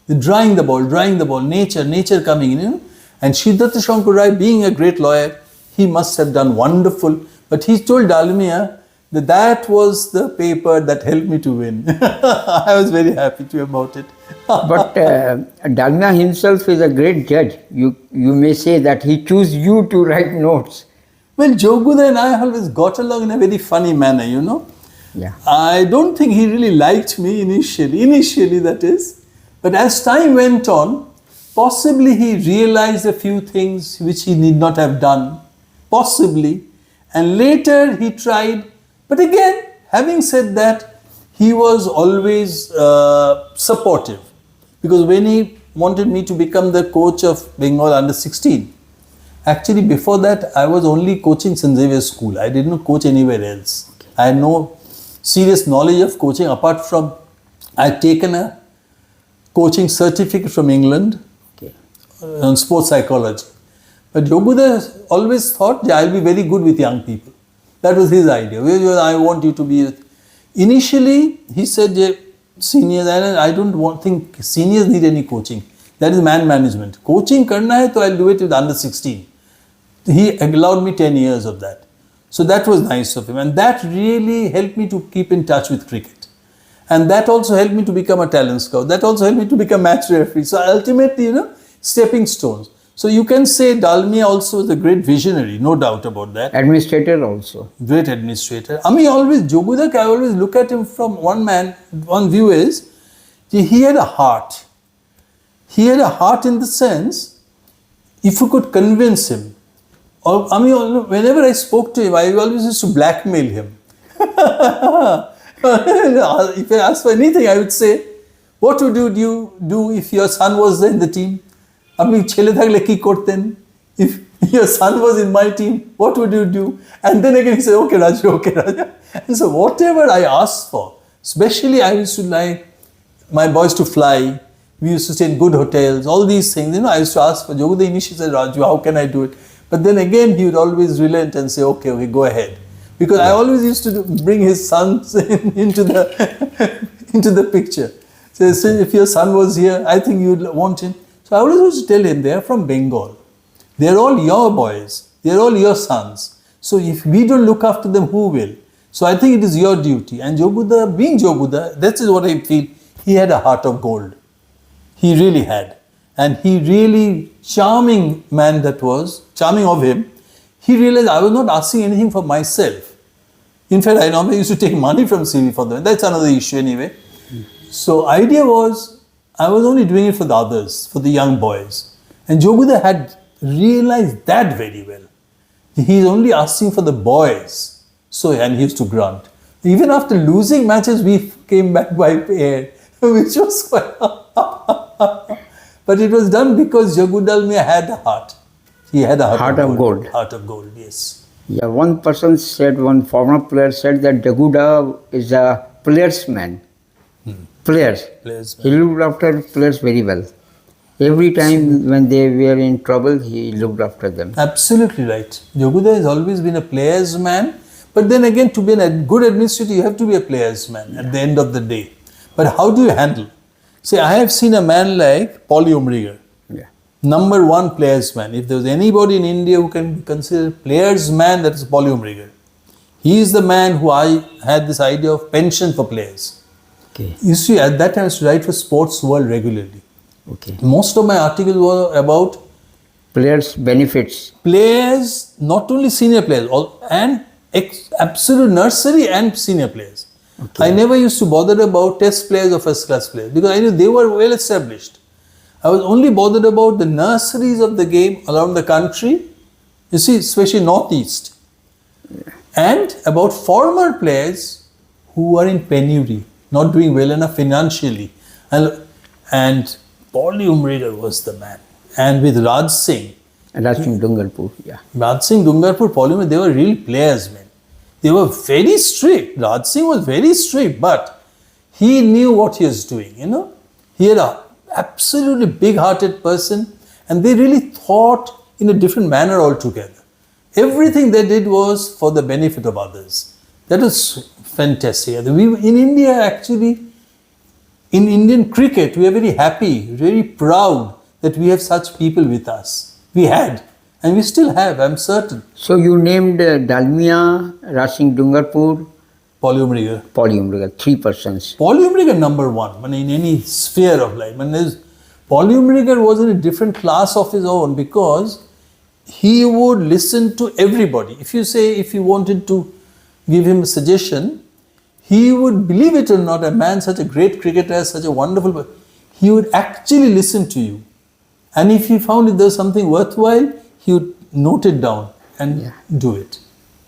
The drying the ball, nature coming in. You know? And Siddhartha Shankar Rai, being a great lawyer, he must have done wonderful. But he told Dalmia that that was the paper that helped me to win. I was very happy about it. But Dalmia himself is a great judge. You may say that he chose you to write notes. Well, Joguda and I always got along in a very funny manner, you know. Yeah. I don't think he really liked me initially that is. But as time went on, possibly he realized a few things which he need not have done. Possibly. And later he tried. But again, having said that, he was always supportive. Because when he wanted me to become the coach of Bengal under 16, actually before that I was only coaching St. Xavier's School. I did not coach anywhere else. I had no serious knowledge of coaching apart from I had taken a coaching certificate from England on sports psychology. But Joguda always thought that I'll be very good with young people. That was his idea. I want you to be. Initially, he said, seniors, I don't think seniors need any coaching. That is man management. Coaching karna hai, so I'll do it with under 16. He allowed me 10 years of that. So that was nice of him. And that really helped me to keep in touch with cricket. And that also helped me to become a talent scout. That also helped me to become match referee. So ultimately, stepping stones. So you can say Dalmia also is a great visionary, no doubt about that. Administrator also. Great administrator. I always look at him from one view is, he had a heart. He had a heart in the sense, if you could convince him, or whenever I spoke to him, I always used to blackmail him. If I asked for anything, I would say, what would you do if your son was in the team? If your son was in my team, what would you do? And then again he said, okay Raju. And so whatever I asked for, especially I used to like my boys to fly, we used to stay in good hotels, all these things, I used to ask for. Joguda initially said, Raju, how can I do it? But then again he would always relent and say, okay, go ahead. Because I always used to bring his sons into the picture. So if your son was here, I think you'd want him. So I always used to tell him, they're from Bengal. They're all your boys. They're all your sons. So if we don't look after them, who will? So I think it is your duty. And Joe, being Joe, that is what I feel. He had a heart of gold. He really had. And he really, charming man that was, charming of him, he realized I was not asking anything for myself. In fact, I normally used to take money from CV for them. That's another issue anyway. So idea was, I was only doing it for the others, for the young boys. And Joguda had realized that very well. He's only asking for the boys. So, and he used to grunt. Even after losing matches, we came back by pair, which was quite... But it was done because Jagudalmia had a heart. He had a Heart of gold. Heart of gold, yes. Yeah, one person said, one former player said that Jaguda is a player's man. Players. He looked after players very well. Every time when they were in trouble, he looked after them. Absolutely right. Joguda has always been a player's man. But then again, to be a good administrator, you have to be a player's man at the end of the day. But how do you handle? See, I have seen a man like Paul Umriger. Yeah. Number one player's man. If there was anybody in India who can be considered player's man, that is Paul Umriger. He is the man who I had this idea of pension for players. Okay. You see, at that time I used to write for Sports World regularly. Okay. Most of my articles were about Players' benefits. players, not only senior players, and absolute nursery and senior players. Okay. I never used to bother about test players or first class players because I knew they were well established. I was only bothered about the nurseries of the game around the country, you see, especially Northeast, and about former players who are in penury, not doing well enough financially. And Paul Umriger was the man. And with Raj Singh, Raj Singh Dungarpur, yeah. Raj Singh Dungarpur, Paul Umriger, they were real players, man. They were very strict. Raj Singh was very strict, but he knew what he was doing, you know. He had a absolutely big-hearted person, and they really thought in a different manner altogether. Everything they did was for the benefit of others. That was fantastic. In India, actually, in Indian cricket, we are very happy, very proud that we have such people with us. We had, and we still have, I'm certain. So you named Dalmia, Raj Singh Dungarpur, Paul Umriger. Paul Umriger, 3 persons. Paul Umriger number one, in any sphere of life. Paul Umriger was in a different class of his own because he would listen to everybody. If you wanted to give him a suggestion, he would, believe it or not, a man such a great cricketer, such a wonderful, he would actually listen to you. And if he found that there was something worthwhile, he would note it down and do it.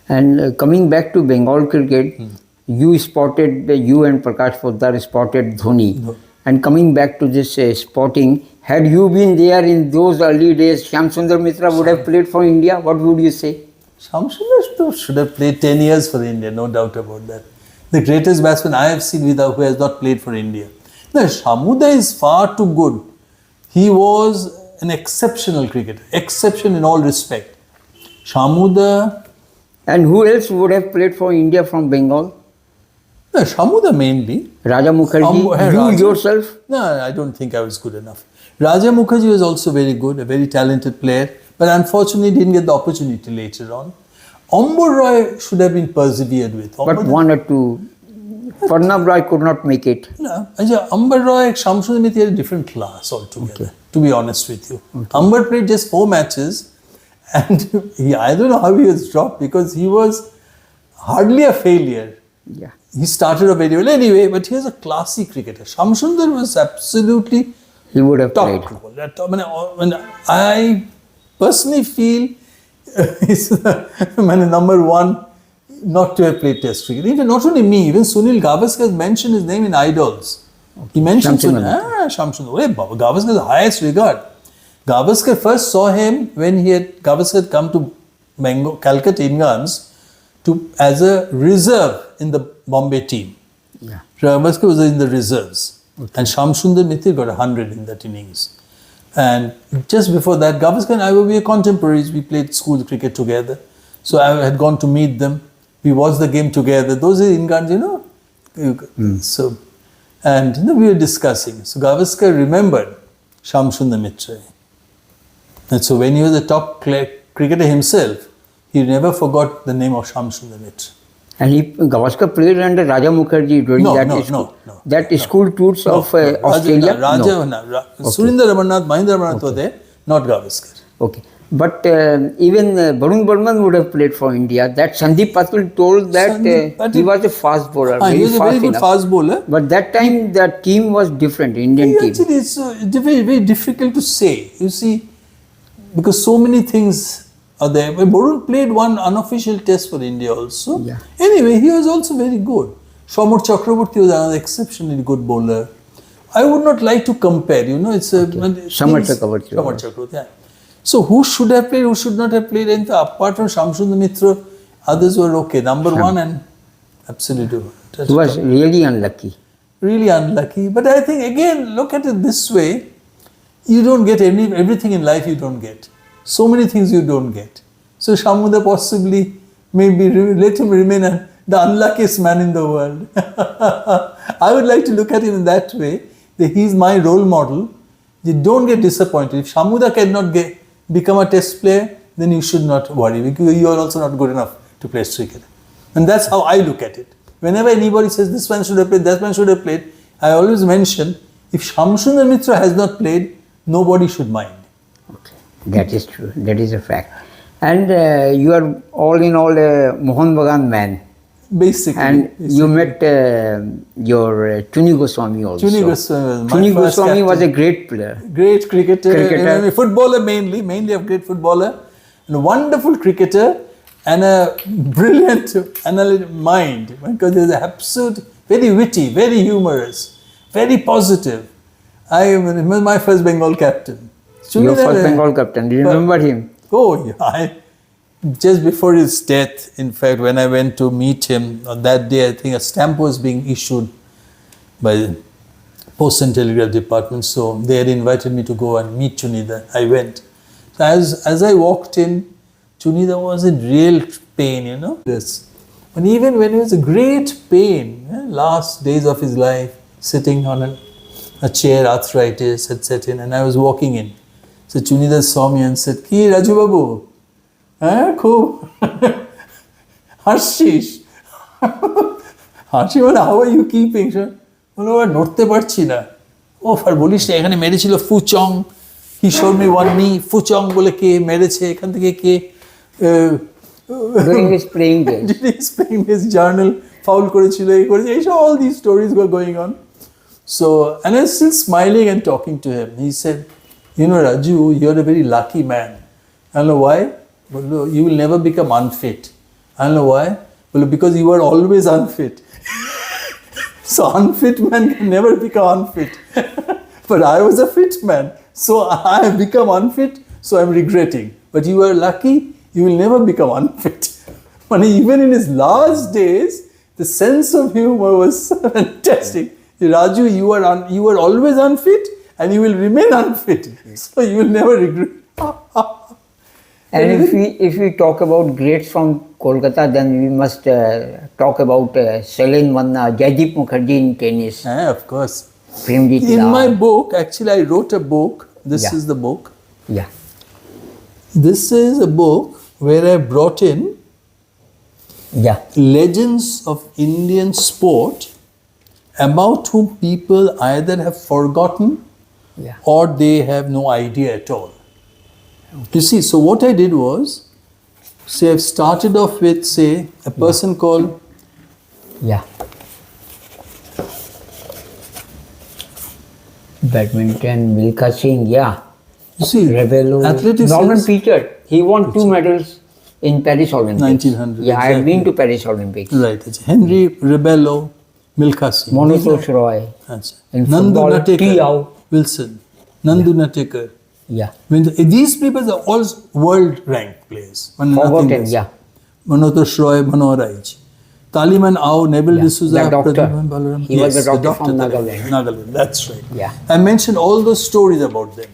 And coming back to Bengal cricket, you and Prakash Poddar spotted Dhoni. No. And coming back to this spotting, had you been there in those early days, Shyam Sundar Mitra would have played for India. What would you say? Shyam Sundar should have played 10 years for India, no doubt about that. The greatest batsman I have seen who has not played for India. No, Shamuda is far too good. He was an exceptional cricketer, exception in all respect. Shamuda. And who else would have played for India from Bengal? No, Shamuda mainly. Raja Mukherjee, you yourself? No, I don't think I was good enough. Raja Mukherjee was also very good, a very talented player, but unfortunately didn't get the opportunity later on. Ambur Roy should have been persevered with. But one or two. Parnab Roy could not make it. No, Ambur Roy, Shyam Sundar Mitra had a different class altogether, to be honest with you. Ambur played just 4 matches and I don't know how he was dropped because he was hardly a failure. Yeah. He started off very well anyway, but he was a classy cricketer. Shyam Sundar was absolutely He would have played. I personally feel he's number one not to have played Test cricket. Even not only me, even Sunil Gavaskar has mentioned his name in Idols. He mentioned Shyam Sundar. Gavaskar is the highest regard. Gavaskar first saw him when Gavaskar had come to Calcutta Ingans as a reserve in the Bombay team. Yeah. Gavaskar was in the reserves. Okay. And Shyam Sundar Mitra got 100 in that innings. And just before that, Gavaskar and I were contemporaries. We played school cricket together. So I had gone to meet them. We watched the game together. Those are Ingans, you know. So And we were discussing. So Gavaskar remembered Shamsundar Mitra. And so when he was a top cricketer himself, he never forgot the name of Shamsundar Mitra. And Gavaskar played under Raja Mukherjee during that school tours of Australia. Surinder Ramannath, Mahindra Ramannath were there, not Gavaskar. Okay. But even Varun Burman would have played for India. That Sandeep Patil told that he was a fast bowler. He was a very good fast bowler. But that time the team was different, Indian team. Actually, it's very, very difficult to say. You see, because so many things are there. But Varun played one unofficial test for India also. Yeah. Anyway, he was also very good. Shamur Chakraborty was another exceptionally good bowler. I would not like to compare, it's a... Shamur Chakraborty. Yeah. So who should have played, who should not have played? And apart from Shamsundar Mitra, others were okay. Number one and absolutely. He was really unlucky. Really unlucky. But I think, again, look at it this way. You don't get everything in life you don't get. So many things you don't get. So Shamuda possibly, maybe let him remain the unluckiest man in the world. I would like to look at him in that way, that he's my role model. You don't get disappointed. If Shamuda cannot become a test player, then you should not worry, because you are also not good enough to play cricket. And that's how I look at it. Whenever anybody says this man should have played, that man should have played, I always mention, if Shamsundar Mitra has not played, nobody should mind. Okay, that is true. That is a fact. And you are all in all a Mohan Bagan man. Basically. And you met your Chuni Goswami also. Chuni Goswami. Chuni Goswami was a great player. Great cricketer. Footballer mainly a great footballer. And a wonderful cricketer and a brilliant analytic mind. Because he was absolute, very witty, very humorous, very positive. He was my first Bengal captain. Your first Bengal captain. Do you remember him? Oh, yeah. Just before his death, in fact, when I went to meet him, on that day, I think a stamp was being issued by the Post and Telegraph Department. So they had invited me to go and meet Chunida. I went. So as I walked in, Chunida was in real pain, Yes. And even when he was in great pain, last days of his life, sitting on a chair, arthritis had set in, and I was walking in. So Chunida saw me and said, "Ki Raju Babu? Cool. Harshish. Harshish, how are you keeping? বলো নড়তে পারছি না ও আর বলিস না এখানে মেরেছিল ফুচং হি showed me one নি ফুচং বলে কে মেরেছে এখান থেকে কে during his playing days. During his playing days, journal foul করেছিল এই করেছে এইসব all these stories were going on. So, and I was still smiling and talking to him. He said, Raju, you're a very lucky man. I don't know why. But you will never become unfit. I don't know why. Well, because you were always unfit. So unfit man can never become unfit. But I was a fit man. So I have become unfit, so I'm regretting. But you are lucky, you will never become unfit. But even in his last days, the sense of humor was fantastic. Raju, you are always unfit and you will remain unfit. So you will never regret. And if we talk about greats from Kolkata, then we must talk about Selen Manna, Jaideep Mukherjee in tennis. Of course. Premjit In Lal. my book, actually I wrote a book. This Yeah. is the book. Yeah. This is a book where I brought in Yeah. legends of Indian sport about whom people either have forgotten Yeah. or they have no idea at all. You see, so what I did was, say I've started off with, say, a person called Yeah. Badminton, Milkha Singh, yeah. You see, Rebello, athletics Norman is- Peter. He won 2 medals in Paris Olympics. 1900, Yeah, I have been exactly. to Paris Olympics. Right, it's Henry Rebello, Milkha Singh. Monotosh Roy. That's In Nandu football, Natekar, T.L. Wilson, Nandu Natekar. Yeah. These people are all world ranked players. When nothing Forgotten, else. yeah. Manotosh Roy, Manoraj. Taliman Ao, Neville D'Souza, The doctor. Pradhuman Balaram. He was the doctor from Nagaland. Nagaland, that's right. Yeah. I mentioned all those stories about them.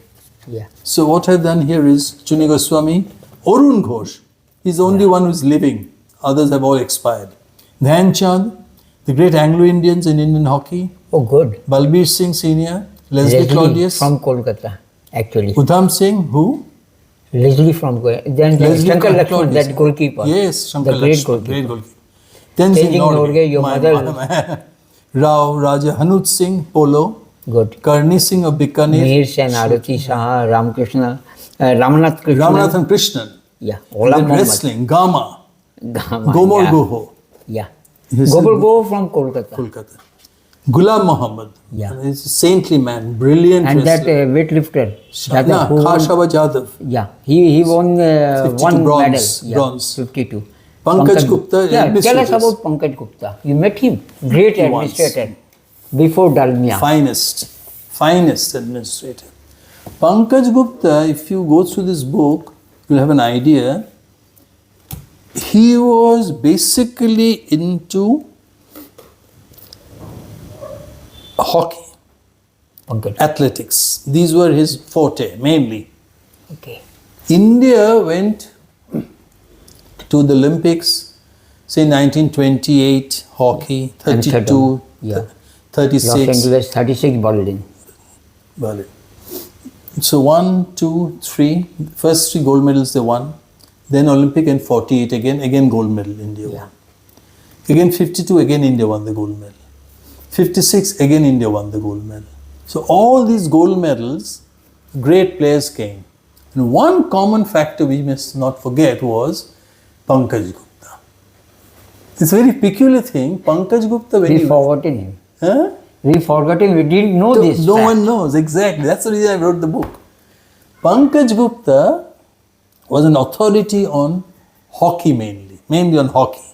Yeah. So what I've done here is Chuni Goswami, Arun Ghosh. He's the only one who's living. Others have all expired. Dhyan Chand, the great Anglo-Indians in Indian hockey, Oh, good. Balbir Singh Senior, Leslie Claudius, from Kolkata, actually. Udham Singh, who? Leslie from Kolkata. Then Shankar Lakshman, Claudius. that goalkeeper. Yes, Shankar the great Lakshman, goalkeeper. great goalkeeper. Tenzing Tenzing Norgay, your mother. Rao Raja Hanuj Singh, polo. Good. Karni Singh of Bikaner. Mihir Sen, Arati Saha, Ramakrishna, Ramnath Krishnan. Ramanathan Krishnan. Yeah. And Ola then Mohammed. wrestling, Gama. Gama, Gomor yeah. Goho, Yeah. Yes, Gobal Go from Kolkata. Kolkata. Gulam Muhammad. Yeah. He's a saintly man, brilliant And that wrestler. weightlifter. Shana, who won- Khashaba Jadhav. Yeah, he won 52 one bronze, medal. Yeah, bronze. 52. Pankaj Gupta, Yeah, tell us administrators. about Pankaj Gupta. You met him. Great Once. administrator. Before Dalmia. Finest administrator. Pankaj Gupta, if you go through this book, you'll have an idea. He was basically into hockey, Pankaj. athletics. These were his forte, mainly. Okay. India went to the Olympics, say 1928, hockey, And 32, yeah. 36. Los Angeles 36 Berlin. Berlin. So 1, 2, 3, first 3 gold medals they won. Then Olympic and 48 again gold medal India Yeah. won. Again 52, again India won the gold medal. 56, again India won the gold medal. So all these gold medals, great players came. And one common factor we must not forget was Pankaj Gupta. It's a very peculiar thing. Pankaj Gupta, when We he forgotten him. Huh? We forgot him. We didn't know this. No fact. one knows, exactly. That's the reason I wrote the book. Pankaj Gupta was an authority on hockey mainly on hockey.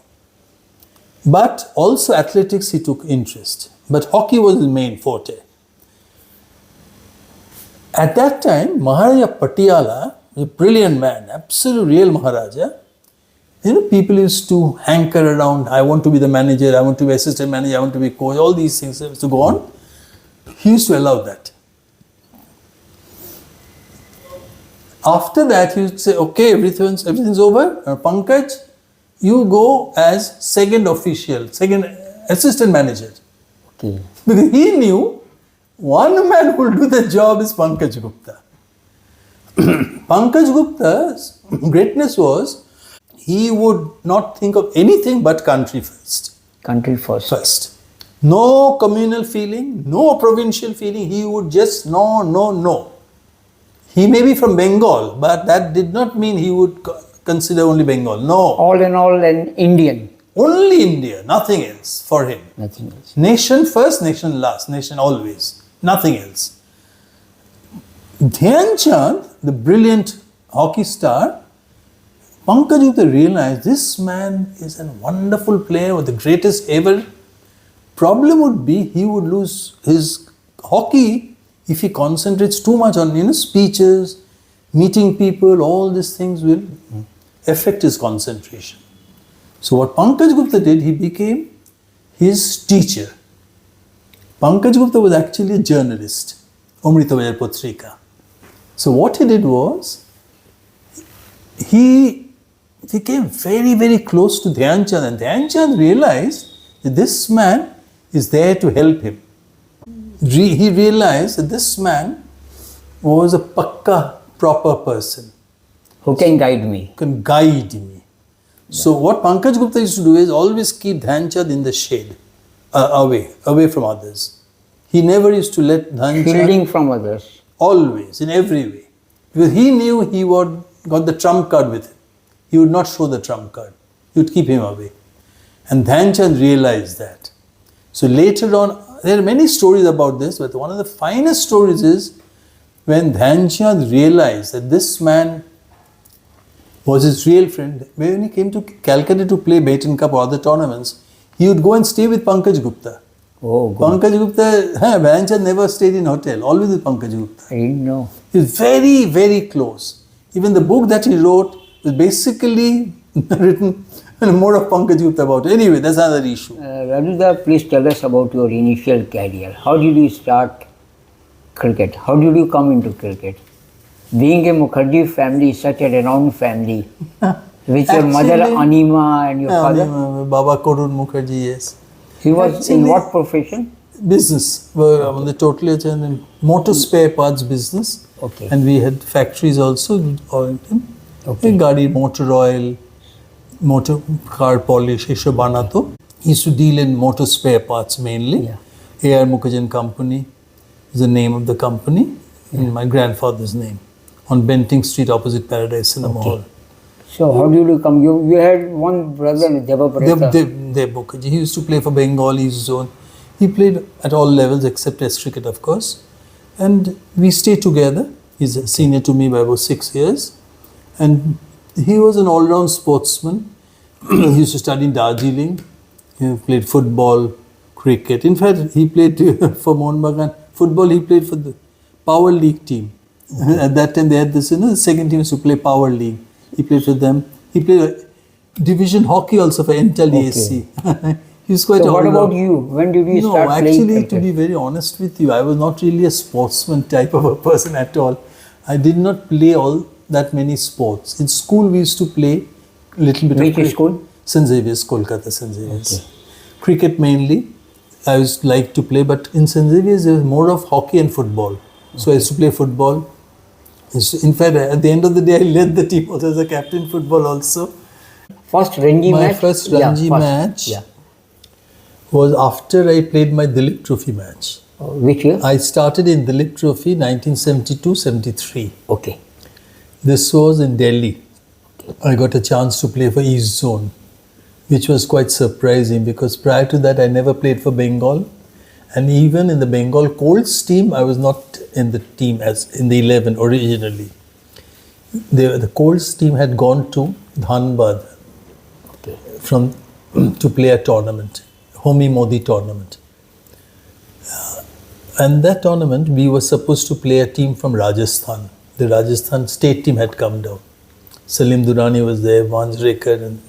But also athletics he took interest. But hockey was his main forte. At that time, Maharaja Patiala, a brilliant man, absolute real Maharaja, people used to hanker around, I want to be the manager, I want to be assistant manager, I want to be coach, all these things used to go on. He used to allow that. After that, he would say, okay, everything's over. Pankaj, you go as second assistant manager. Okay. Because he knew one man who will do the job is Pankaj Gupta. Pankaj Gupta's greatness was he would not think of anything but country first. Country first. No communal feeling, no provincial feeling. He would just no. He may be from Bengal, but that did not mean he would consider only Bengal. No. All in all, an Indian. Only India, nothing else for him. Nothing else. Nation first, nation last, nation always. Nothing else. Dhyan Chand, the brilliant hockey star, Pankaj Gupta realized this man is a wonderful player, with the greatest ever. Problem would be he would lose his hockey if he concentrates too much on speeches, meeting people. All these things will affect his concentration. So what Pankaj Gupta did, he became his teacher. Pankaj Gupta was actually a journalist, Amrita Vijay Patrika. So what he did was, he became very, very close to Dhyan Chand, and Dhyan Chand realized that this man is there to help him. He realized that this man was a pakka, proper person Who can guide me? who can guide me. So what Pankaj Gupta used to do is always keep Dhyan Chand in the shade, away from others. He never used to let Dhyan Chand, Shielding from others. always, in every way. Because he knew he got the trump card with him. He would not show the trump card. He would keep him away. And Dhyan Chand realized that. So later on, there are many stories about this, but one of the finest stories is when Dhyan Chand realized that this man was his real friend. When he came to Calcutta to play Baton Cup or other tournaments, he would go and stay with Pankaj Gupta. Oh, good. Pankaj Gupta, Dhyan Chand never stayed in hotel, always with Pankaj Gupta. I didn't know. He was very, very close. Even the book that he wrote was basically written more of Pankaj Gupta about. Anyway, that's another issue. Rajuda, please tell us about your initial career. How did you start cricket? How did you come into cricket? Being a Mukherjee family, such a renowned family, with your mother Actually, Anima and your father. Baba Korun Mukherjee, yes. He was in Actually- what profession? Business. Well, I'm the totally in motor spare parts business. Okay. And we had factories also. Okay. Gadi, motor oil, motor car polish, Isho Banato. He used to deal in motor spare parts mainly. Yeah. A.R. Mukherjee Company is the name of the company, in my grandfather's name, on Benting Street opposite Paradise Cinema Hall. So how did you come? You had one brother, Devabrata. Dev Mukherjee. He used to play for Bengal East Zone. He played at all levels except Test cricket, of course. And we stayed together. He's a senior to me by about 6 years. And he was an all-round sportsman. He used to study in Darjeeling. He played football, cricket. In fact, he played for Mohun Bagan. Football, he played for the Power League team. At that time, they had this, the second team used to play Power League. He played for them. He played division hockey also for Entel AC. He was quite So what all-round. about you? When did you No, start actually, playing to cricket? be very honest with you, I was not really a sportsman type of a person at all. I did not play all that many sports. In school, we used to play a little bit Which of cricket. school? St. Xavier's, Kolkata St. Xavier's. Cricket mainly. I used to like to play, but in St. Xavier's, there was more of hockey and football. So I used to play football. In fact, at the end of the day, I led the team also as a captain football also. First Ranji My match? first Ranji match Yeah. was after I played my Dilip Trophy match. Which year? I started in Dilip Trophy 1972-73. Okay. This was in Delhi. I got a chance to play for East Zone, which was quite surprising because prior to that I never played for Bengal. And even in the Bengal Colts team, I was not in the team as in the 11 originally. The Colts team had gone to Dhanbad Okay. from to play a tournament, Homi Modi tournament. And that tournament, we were supposed to play a team from Rajasthan. The Rajasthan state team had come down. Salim Durrani was there, Vanjrekar and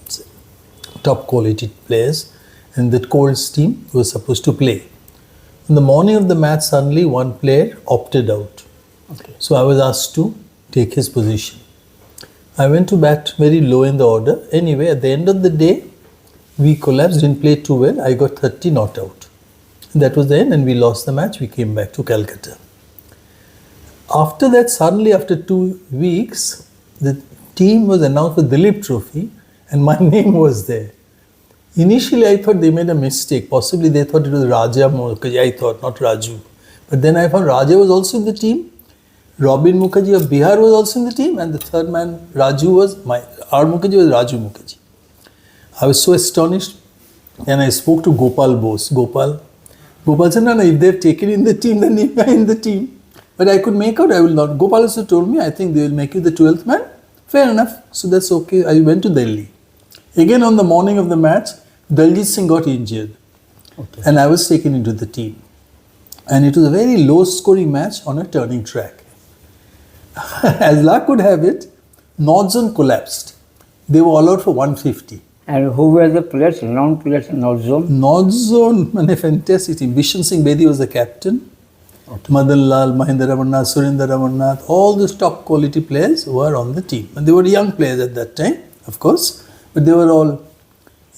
top quality players. And the Colts team was supposed to play. In the morning of the match, suddenly one player opted out. Okay. So I was asked to take his position. I went to bat very low in the order. Anyway, at the end of the day, we collapsed, didn't play too well. I got 30 not out. That was the end, and we lost the match. We came back to Calcutta. After that, suddenly after 2 weeks, the team was announced for Dilip Trophy, and my name was there. Initially, I thought they made a mistake. Possibly they thought it was Raja Mukherjee, I thought, not Raju. But then I found Raja was also in the team. Robin Mukherjee of Bihar was also in the team, and the third man, Raju, was R. Mukherjee was Raju Mukherjee. I was so astonished, and I spoke to Gopal Bose. Gopal said, no, if they've taken in the team, then leave me in the team. But I could make out, I will not. Gopal also told me, I think they will make you the 12th man. Fair enough. So that's okay. I went to Delhi. Again, on the morning of the match, Daljit Singh got injured. Okay. And I was taken into the team. And it was a very low scoring match on a turning track. As luck would have it, North Zone collapsed. They were all out for 150. And who were the players, renowned players in North Zone? North Zone, a fantastic team. Bishan Singh Bedi was the captain. Okay. Madan Lal, Mahendra Ramannath, Surinder Ramannath, all these top quality players were on the team. And they were young players at that time, of course, but they were all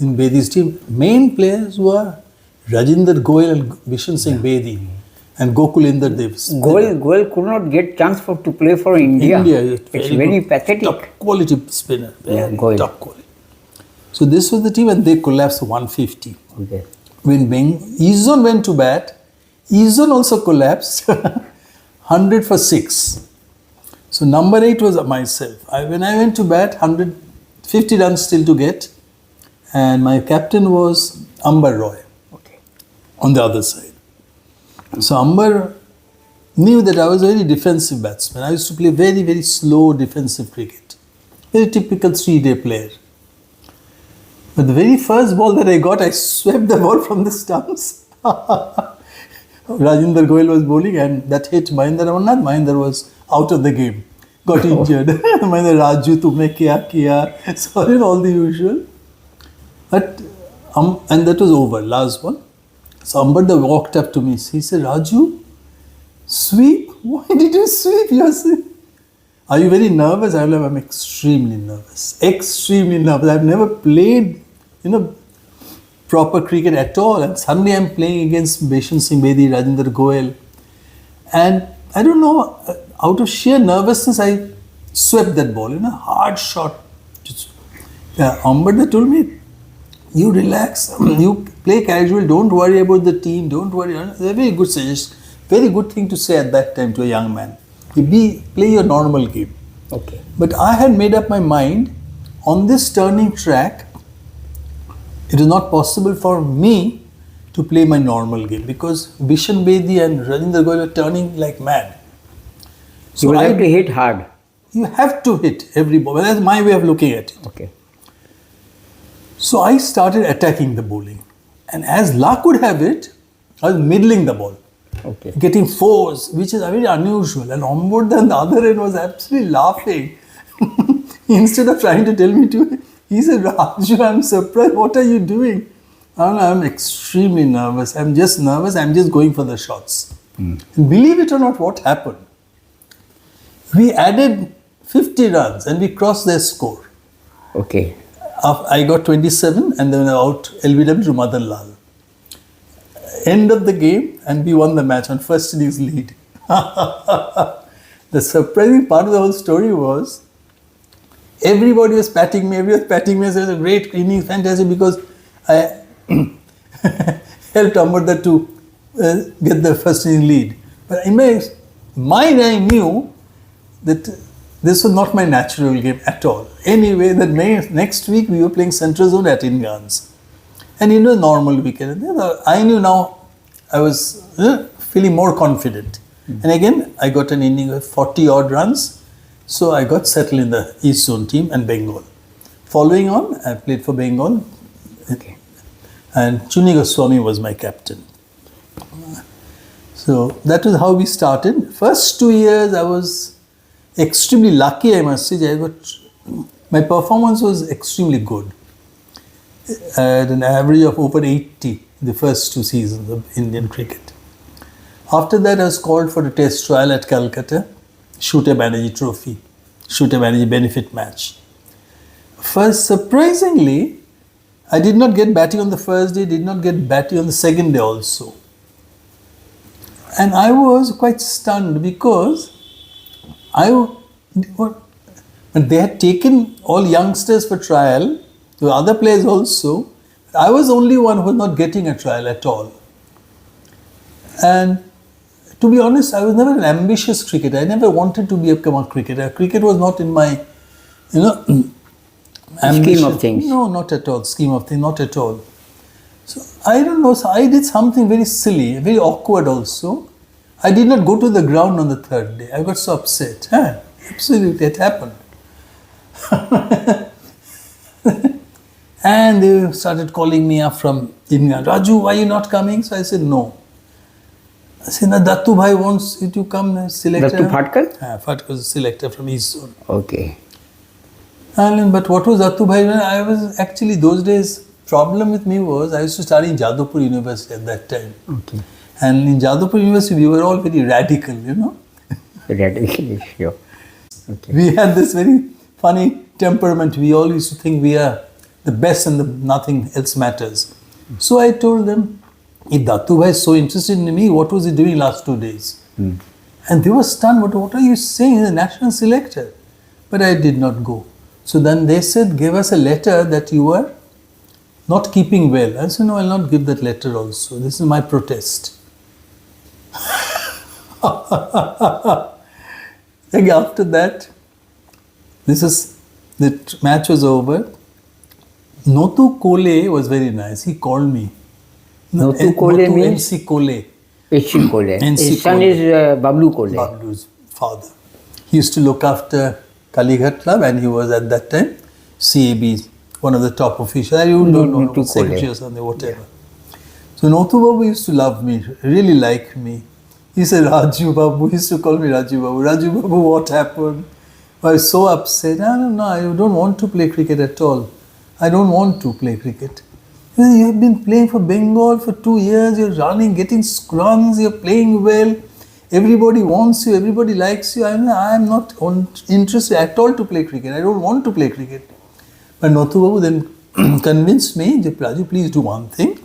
in Bedi's team. Main players were Rajinder Goyal and Bishan Singh Bedi and Gokulinder Dev. Goel could not get chance to play for India. It's very pathetic. Top quality spinner. Yeah, Very Goyal. top quality. So this was the team and they collapsed 150. Okay. When East Zone went to bat, East Zone also collapsed 100 for 6. So number 8 was myself. When I went to bat, 150 runs still to get. And my captain was Amber Roy Okay. on the other side. So Amber knew that I was a very defensive batsman. I used to play very, very slow defensive cricket. Very typical 3-day player. But the very first ball that I got, I swept the ball from the stumps. Rajinder Goyal was bowling and that hit Mahendra Ramannath. Mahendra was out of the game. Got injured. Mahendra, Raju, tumne kya kiya? Sorry, all the usual. But, and that was over, last one. So Amber walked up to me. He said, Raju, sweep? Why did you sweep yourself? Are you very nervous? I was like, I'm extremely nervous. Extremely nervous. I've never played, proper cricket at all. And suddenly I'm playing against Beshan Singh Bedi, Rajinder Goel. And I don't know, out of sheer nervousness, I swept that ball, hard shot. Ambadkar told me, you relax, you play casual, don't worry about the team, don't worry. It's a very good suggestion, very good thing to say at that time to a young man. Play your normal game. Okay. But I had made up my mind, on this turning track, it is not possible for me to play my normal game because Bishan Bedi and Rajinder Goel are turning like mad. You will have to hit hard. You have to hit every ball. That's my way of looking at it. Okay. So I started attacking the bowling. And as luck would have it, I was middling the ball. Okay. Getting fours, which is very unusual. And Ambadkar on the other end was absolutely laughing. Instead of trying to tell me to, he said, Raju, I'm surprised. What are you doing? I'm extremely nervous. I'm just nervous. I'm just going for the shots. And believe it or not, what happened? We added 50 runs and we crossed their score. Okay. I got 27 and then out LBW to Madan Lal. End of the game and we won the match on first innings lead. The surprising part of the whole story was everybody was patting me. Everybody was patting me. So it was a great innings, fantastic, because I helped Ambadkar to get the first innings lead. But in my mind, I knew that this was not my natural game at all. Anyway, that next week we were playing Central Zone at Ingans. And normal weekend. I knew now I was feeling more confident. And again, I got an inning of 40 odd runs. So I got settled in the East Zone team and Bengal. Following on, I played for Bengal. Okay. And Chuni Goswami was my captain. So that was how we started. First 2 years I was extremely lucky, I must say. My performance was extremely good. At an average of over 80 the first 2 seasons of Indian cricket. After that I was called for a test trial at Calcutta, Shooter Banerjee Trophy, Shooter Banerjee benefit match. First, surprisingly, I did not get batting on the first day, did not get batting on the second day also. And I was quite stunned because they had taken all youngsters for trial, the other players also. I was the only one who was not getting a trial at all. And to be honest, I was never an ambitious cricketer. I never wanted to become a cricketer. Cricket was not in my, scheme of things. No, not at all. Scheme of things, not at all. So I don't know. So I did something very silly, very awkward also. I did not go to the ground on the third day. I got so upset. Absolutely, it happened. And they started calling me up from England. Raju, why are you not coming? So I said, no. I said, no, Dattu Bhai wants you to come selector. Dattu Phadkar? Phadkar was a selector from East Zone. Okay. But what was Dattu Bhai? I was actually, those days, problem with me was, I used to study in Jadavpur University at that time. Okay. And in Jadavpur University, we were all very radical, Radical, sure. Okay. We had this very funny temperament. We all used to think we are the best and nothing else matters. So I told them, if Dattu Bhai is so interested in me, what was he doing last 2 days? And they were stunned. What are you saying? He's a national selector. But I did not go. So then they said, give us a letter that you are not keeping well. I said, no, I'll not give that letter also. This is my protest. After that, the match was over. Notu Kole was very nice. He called me. Notu Kole means? NC Kole. H.C. Kole. NC His son Kole. is Bablu Kole. Bablu's father. He used to look after Kalighat Club and he was at that time CAB, one of the top officials. I don't know, Notu secretary Kole. or something, whatever. So Notu Babu used to love me, really like me. He said, Raju Babu, he used to call me Raju Babu. Raju Babu, what happened? I was so upset. I don't want to play cricket at all. I don't want to play cricket. You have been playing for Bengal for 2 years, you're running, getting runs, you're playing well. Everybody wants you, everybody likes you. I'm not interested at all to play cricket. I don't want to play cricket. But Notu Babu then convinced me, Raju, please do one thing.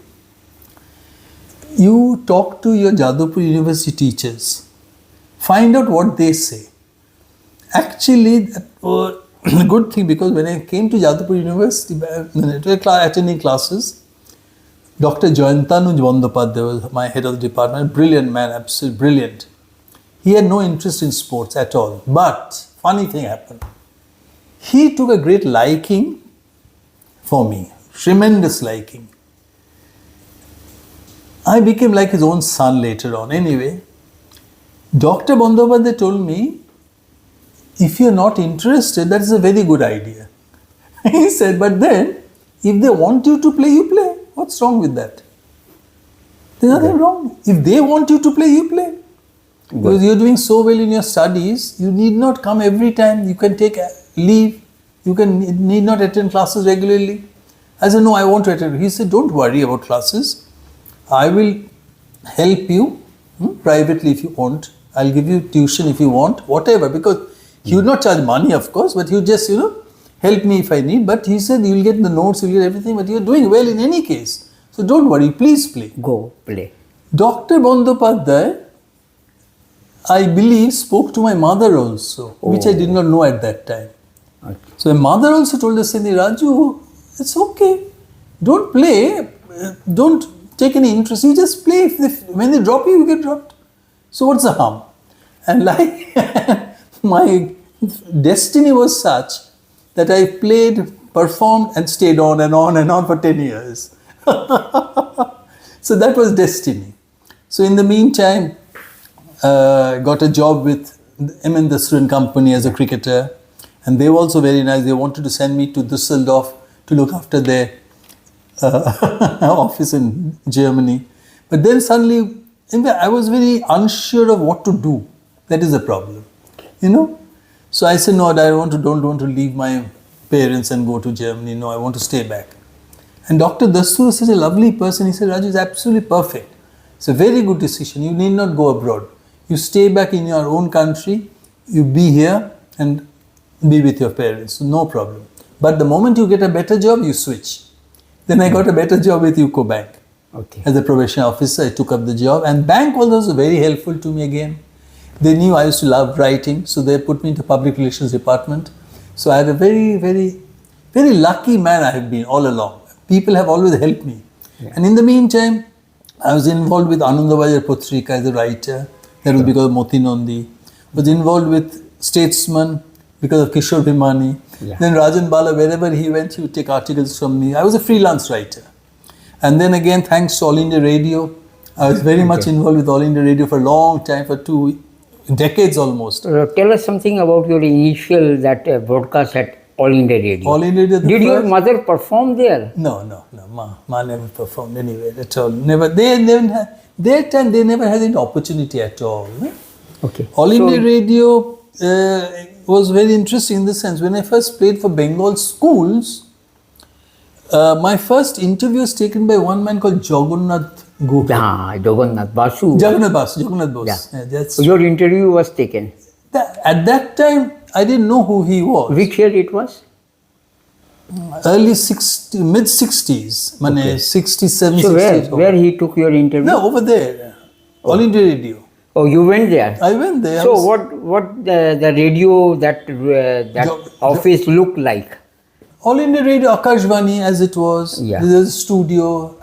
You talk to your Jadavpur University teachers. Find out what they say. Actually, that was a good thing, because when I came to Jadavpur University, attending classes, Dr. Jayantanuj Bandyopadhyay was my head of the department, brilliant man, absolutely brilliant. He had no interest in sports at all. But funny thing happened. He took a great liking for me, tremendous liking. I became like his own son later on. Anyway, Dr. Bandyopadhyay told me, if you're not interested, that is a very good idea. He said, but then, if they want you to play, you play. What's wrong with that? There's nothing wrong. If they want you to play, you play. Because you're doing so well in your studies, you need not come every time. You can take leave. You need not attend classes regularly. I said, no, I want to attend. He said, don't worry about classes. I will help you privately if you want. I'll give you tuition if you want, whatever. Because he would not charge money, of course, but he would just, help me if I need. But he said, you'll get the notes, you'll get everything, but you're doing well in any case. So don't worry, please play. Go play. Dr. Bandyopadhyay, I believe, spoke to my mother also, which I did not know at that time. Okay. So my mother also told us, Raju, it's okay. Don't play. Don't take any interest. You just play. When they drop you, you get dropped. So what's the harm? And like my destiny was such that I played, performed and stayed on and on and on for 10 years. So that was destiny. So in the meantime, got a job with M.N. Dasran Company as a cricketer, and they were also very nice. They wanted to send me to Düsseldorf to look after their office in Germany. But then suddenly, I was very unsure of what to do. That is the problem, So I said, no, I don't want to leave my parents and go to Germany. No, I want to stay back. And Dr. Dastur is such a lovely person. He said, Raju, is absolutely perfect. It's a very good decision. You need not go abroad. You stay back in your own country. You be here and be with your parents. No problem. But the moment you get a better job, you switch. Then I got a better job with UCO Bank. Okay. As a probation officer, I took up the job. And bank was also very helpful to me again. They knew I used to love writing, so they put me into public relations department. So I had a very, very, very lucky man I have been all along. People have always helped me. Yeah. And in the meantime, I was involved with Anandabajar Patrika as a writer. That was because of Moti Nandi. Was involved with Statesman because of Kishore Bhimani. Yeah. Then Rajan Bala, wherever he went, he would take articles from me. I was a freelance writer. And then again, thanks to All India Radio, I was very much involved with All India Radio for a long time, for 2 decades almost. Tell us something about your initial broadcast at All India Radio. All India Radio. Did your mother perform there? No. Ma never performed anywhere at all. Never. Their time they never had any opportunity at all. Okay. All India Radio was very interesting in the sense, when I first played for Bengal schools, my first interview was taken by one man called Jagannath Guha. Jagannath Basu. Jagannath Bose. Yeah. Your interview was taken. At that time, I didn't know who he was. Which year it was? Mid-60s. Okay. 67, so 68. Where he took your interview? No, over there. All India Radio. Oh, you went there? I went there. So what the radio, that office looked like? All India Radio, Akashvani as it was. Yeah. There's a studio.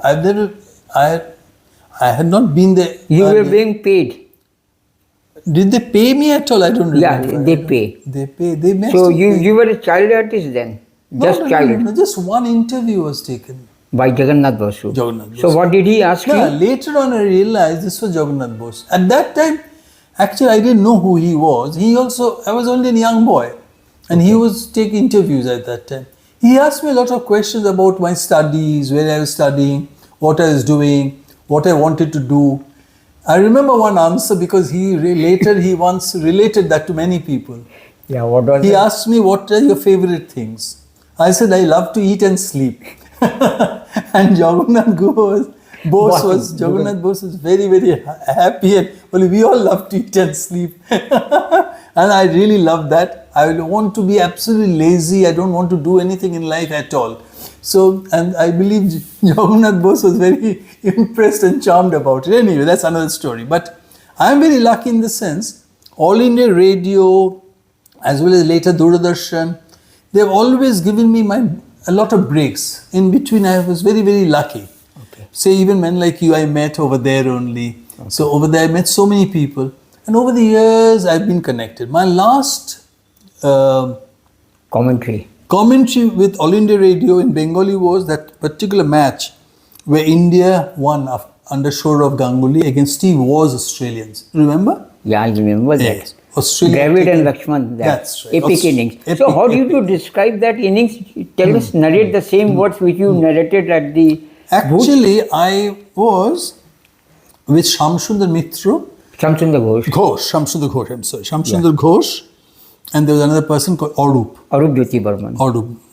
I had not been there. You were being paid? Did they pay me at all? I don't remember. Yeah, they pay. They pay. They must So you were a child artist then? No, just one interview was taken. By Jagannath Basu? Jagannath Bose. So what did he ask you? Later on I realized this was Jagannath Bose. At that time, actually I didn't know who he was. I was only a young boy. And he was taking interviews at that time. He asked me a lot of questions about my studies, where I was studying, what I was doing, what I wanted to do. I remember one answer because he once related that to many people. Yeah, what was He asked me, what are your favorite things? I said, I love to eat and sleep. And Jagannath Bose was very, very happy, and we all love to eat and sleep. And I really love that. I want to be absolutely lazy. I don't want to do anything in life at all. So, and I believe Jagannath Bose was very impressed and charmed about it. Anyway, that's another story. But I'm very lucky in the sense, All India Radio, as well as later Doordarshan, they've always given me a lot of breaks. In between, I was very, very lucky. Okay. Say, even men like you, I met over there only. Okay. So over there, I met so many people. And over the years, I've been connected. My last Commentary. commentary with All India Radio in Bengali was that particular match where India won under Sourav Ganguly against Steve Waugh's Australians. Remember? Yeah, I remember Yes. that. Australia Dravid and taken- Lakshman, that That's right. epic innings. So Epic, how do you epic. describe that innings? Tell us, narrate the same words which you narrated at the booth. Actually, I was with Shamsundar Mitra, Shamsundar Ghosh, Shamsundar Ghosh, I'm sorry, Shamsundar Ghosh, and there was another person called Arup Jyoti Burman.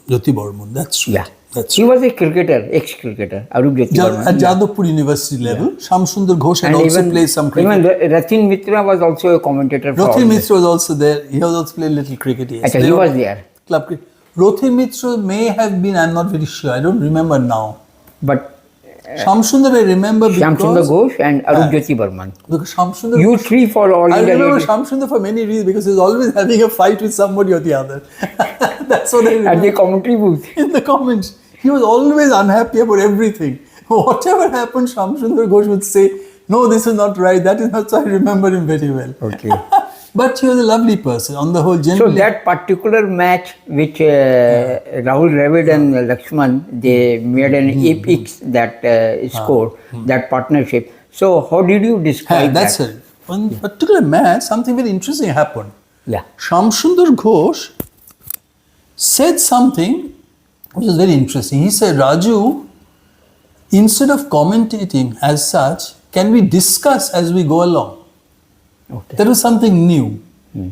Jyoti Barman, that's right. Yeah. That's He right. was a cricketer, ex-cricketer, Arup Jyoti Burman. At Jadavpur University level, Shamsundar Ghosh had And also played some cricket. Even Ratin Mitra was also a commentator for all Rothin this. Mitra was also there. He was also played little cricket. Yes. Achha, They he were was there. Club cricket. Rothin Mitra may have been, I'm not very sure. I don't remember now. But Shamsundar I remember Shamsundar because, Ghosh and Arup Jyoti Burman. because Shamsundar. You three for all I India remember Radio. Shamsundar for many reasons because he was always having a fight with somebody or the other. That's what I At remember. the commentary booth. In the comments, he was always unhappy about everything. Whatever happened, Shamsundar Ghosh would say, "No, this is not right. That is not." So I remember him very well. Okay. But he was a lovely person on the whole. So Generally, that particular match which Rahul Dravid and Lakshman, they made an epic that score, that partnership. So how did you describe that's that? it. One particular match, something very interesting happened. Yeah. Shamsundar Ghosh said something which was very interesting. He said, "Raju, instead of commentating as such, can we discuss as we go along?" Okay. That was something new.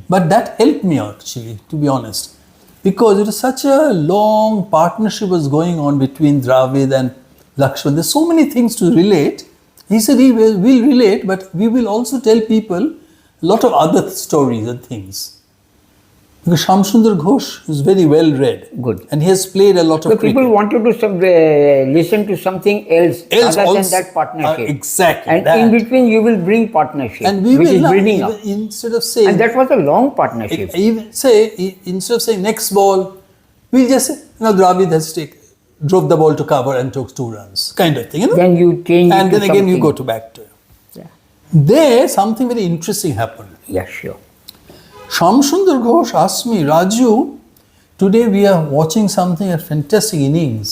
But that helped me actually, to be honest. Because it was such a long partnership was going on between Dravid and Lakshman. There's so many things to relate. He said he will relate, but we will also tell people a lot of other stories and things. Because Shamsundar Ghosh is very well read. Good. And he has played a lot of So people cricket. wanted to listen to something else, Else other than also- that partnership. exactly, And that. in between you will bring partnership, And we which will is not, building even up. instead of saying, And that was a long partnership. Instead of saying next ball, we'll just say, Dravid has drove the ball to cover and took 2 runs, kind of thing, Then you change And it to then again you something. go to back to it. Yeah. There, something very interesting happened. Yeah, sure. Shamsundar Ghosh asked me, Raju, today we are watching something, a fantastic innings,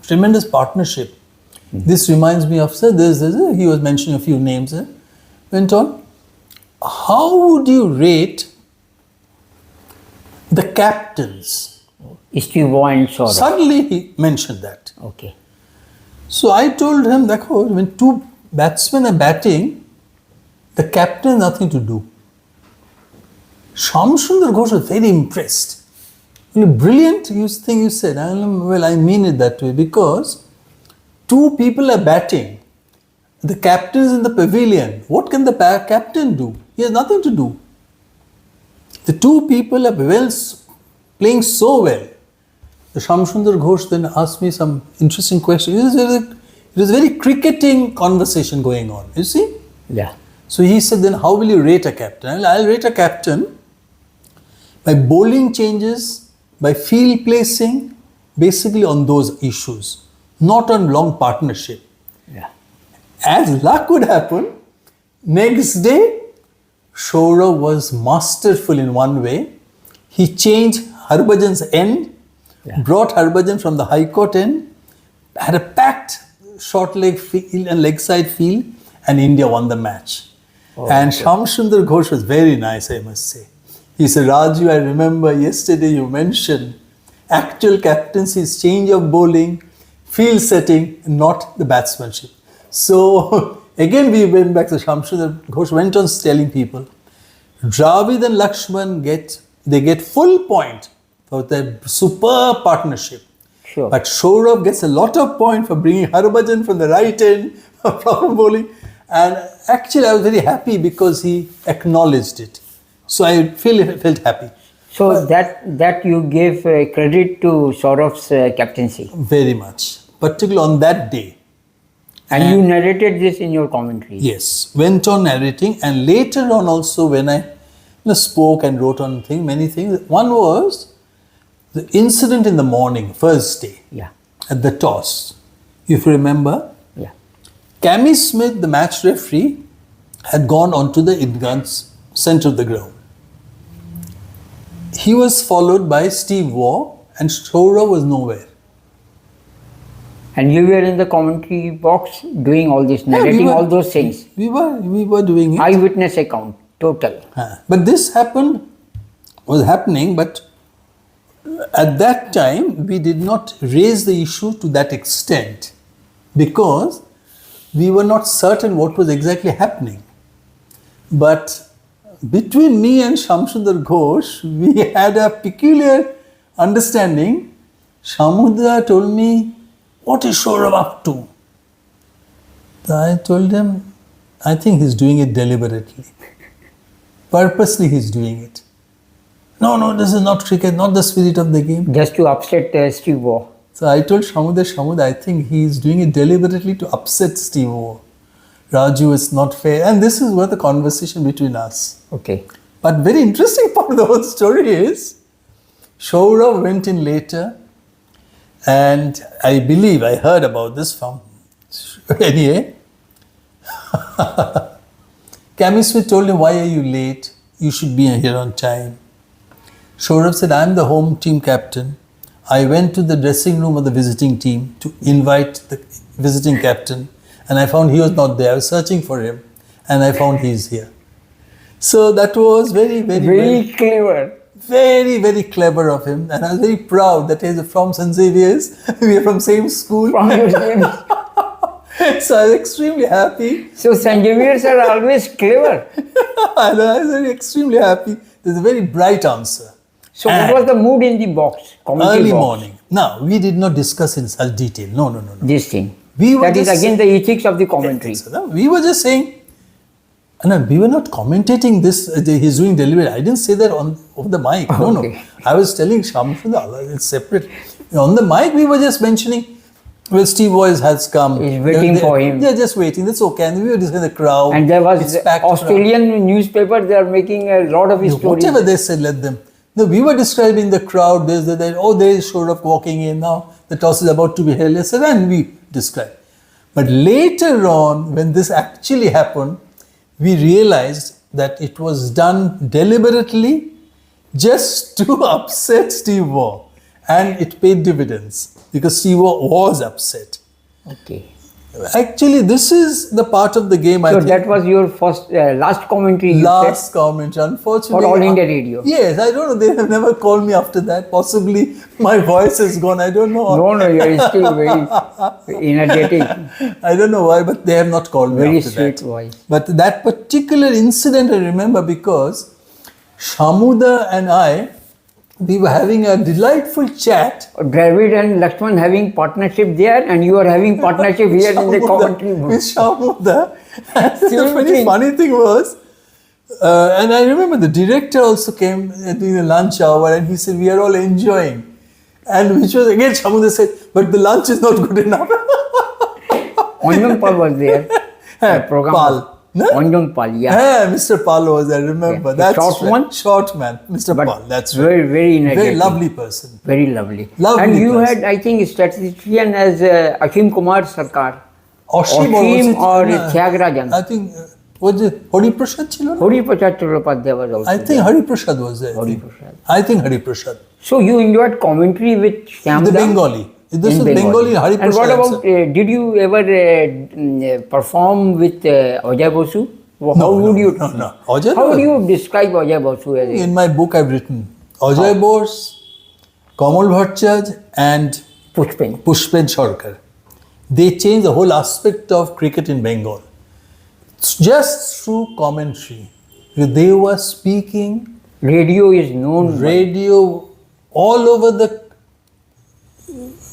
tremendous partnership. This reminds me of, he was mentioning a few names, went on. How would you rate the captains? Steve Waugh and Saurabh. Suddenly he mentioned that. Okay. So I told him, Dekho, when 2 batsmen are batting, the captain has nothing to do. Shamsundar Ghosh was very impressed. Brilliant thing you said. Well, I mean it that way because 2 people are batting. The captain is in the pavilion. What can the captain do? He has nothing to do. The 2 people are playing so well. The Shamsundar Ghosh then asked me some interesting questions. It was a very cricketing conversation going on. You see? Yeah. So he said, then how will you rate a captain? I'll rate a captain by bowling changes, by field placing, basically on those issues, not on long partnership. Yeah. As luck would happen, next day, Sourav was masterful in one way. He changed Harbhajan's end, brought Harbhajan from the High Court end, had a packed short leg field and leg side field, and India won the match. And Shamsundar Ghosh was very nice, I must say. He said, Raju, I remember yesterday you mentioned actual captaincy is change of bowling, field setting, not the batsmanship. So again we went back to Shamsundar Ghosh went on telling people, Dravid and Lakshman get full point for their superb partnership. Sure. But Sourav gets a lot of point for bringing Harbhajan from the right end for proper bowling. And actually I was very happy because he acknowledged it. So I felt happy. So that you gave credit to Saurav's captaincy, very much, particularly on that day. and you narrated this in your commentary. Yes, went on narrating, and later on also when I spoke and wrote on many things. One was the incident in the morning, first day, Yeah, at the toss. If you remember, yeah. Cammy Smith, the match referee, had gone onto the Idgan's center of the ground. He was followed by Steve Waugh, and Saurav was nowhere. And you were in the commentary box doing all this, narrating all those things. We were doing it. Eyewitness account, total. But this was happening, but at that time we did not raise the issue to that extent because we were not certain what was exactly happening. But between me and Shamsundar Ghosh, we had a peculiar understanding. Shamudra told me, "What is Saurav up to?" I told him, "I think he's doing it deliberately. Purposely he's doing it. No, this is not cricket, not the spirit of the game." Just to upset Steve Waugh. So I told Shamud, I think he's doing it deliberately to upset Steve Waugh. Raju, it's not fair. And this is where the conversation between us. Okay. But very interesting part of the whole story is, Saurav went in later, and I believe I heard about this from anyway. Cammy Smith told him, "Why are you late? You should be here on time." Saurav said, "I'm the home team captain. I went to the dressing room of the visiting team to invite the visiting captain, and I found he was not there. I was searching for him, and I found he's here." So that was very, very, Very clever. very, very clever of him, and I was very proud that he's from St. Xavier's. We are from same school. From your name. So I was extremely happy. So St. Xavier's are always clever. And I was very extremely happy. There's a very bright answer. So And what was the mood in the box? Commentary early box? morning. Now, we did not discuss in such detail. No. This thing. We were That is just- again the ethics of the commentary. So, no, we were just saying, no, we were not commentating this, he's doing delivery. I didn't say that over the mic. No. Okay. I was telling Shamsundar, it's separate. On the mic, we were just mentioning, well, Steve Boyce has come. He's waiting for him. They're just waiting. That's okay. And we were discussing the crowd. And there was It's packed Australian newspaper, they are making a lot of crowd. stories. Whatever they said, let them. No, we were describing the crowd. There's that. Oh, there is Saurav walking in now. The toss is about to be held. And we described. But later on, when this actually happened, we realized that it was done deliberately just to upset Steve Waugh. And it paid dividends because Steve Waugh was upset. Okay. Actually, this is the part of the game I So think. that was your first, last commentary you Last said comment, unfortunately. for All India Radio. Yes, I don't know. They have never called me after that. Possibly my voice is gone. I don't know. No, you are still very energetic, I don't know why, but they have not called me very after sweet that. voice. But that particular incident I remember because Shamuda and I, we were having a delightful chat. Dravid and Lakshman having partnership there, and you are having partnership here in the commentary With booth. Shamuda. And the Same very thing. funny thing was, and I remember the director also came during the lunch hour and he said, "We are all enjoying." And which was again, Shamuda said, "But the lunch is not good enough." Anjum Pal was there. Program. Pal. No? Anjum Pal, yeah. Yeah, Mr. Pal was, I remember. Yeah. That's Short right. one? Short man, Mr. But Pal, that's right. very, very energetic. Very lovely person. Very lovely. Lovely and you person. had, I think, statistician as Ashim Kumar Sarkar. Ashim Ashim or no, Tyagarajan. I think, was it Hari Prasad chilo? Hori Prasad Chattopadhyay was also I think there. Hari Prasad was there. Hari Prasad. I think Hari Prasad. So you enjoyed commentary with Shyamda? The Bengali. This is Bengali, Hari And what Prasad. about, did you ever perform with Ajay Basu? How would you? No. Ajay How was- would you describe Ajay Basu as a In my book I've written Ajay Bose, Kamal Bhattacharya and Pushpin? Pushpen Sarkar. They changed the whole aspect of cricket in Bengal. Just through commentary. They were speaking Radio is known radio all over the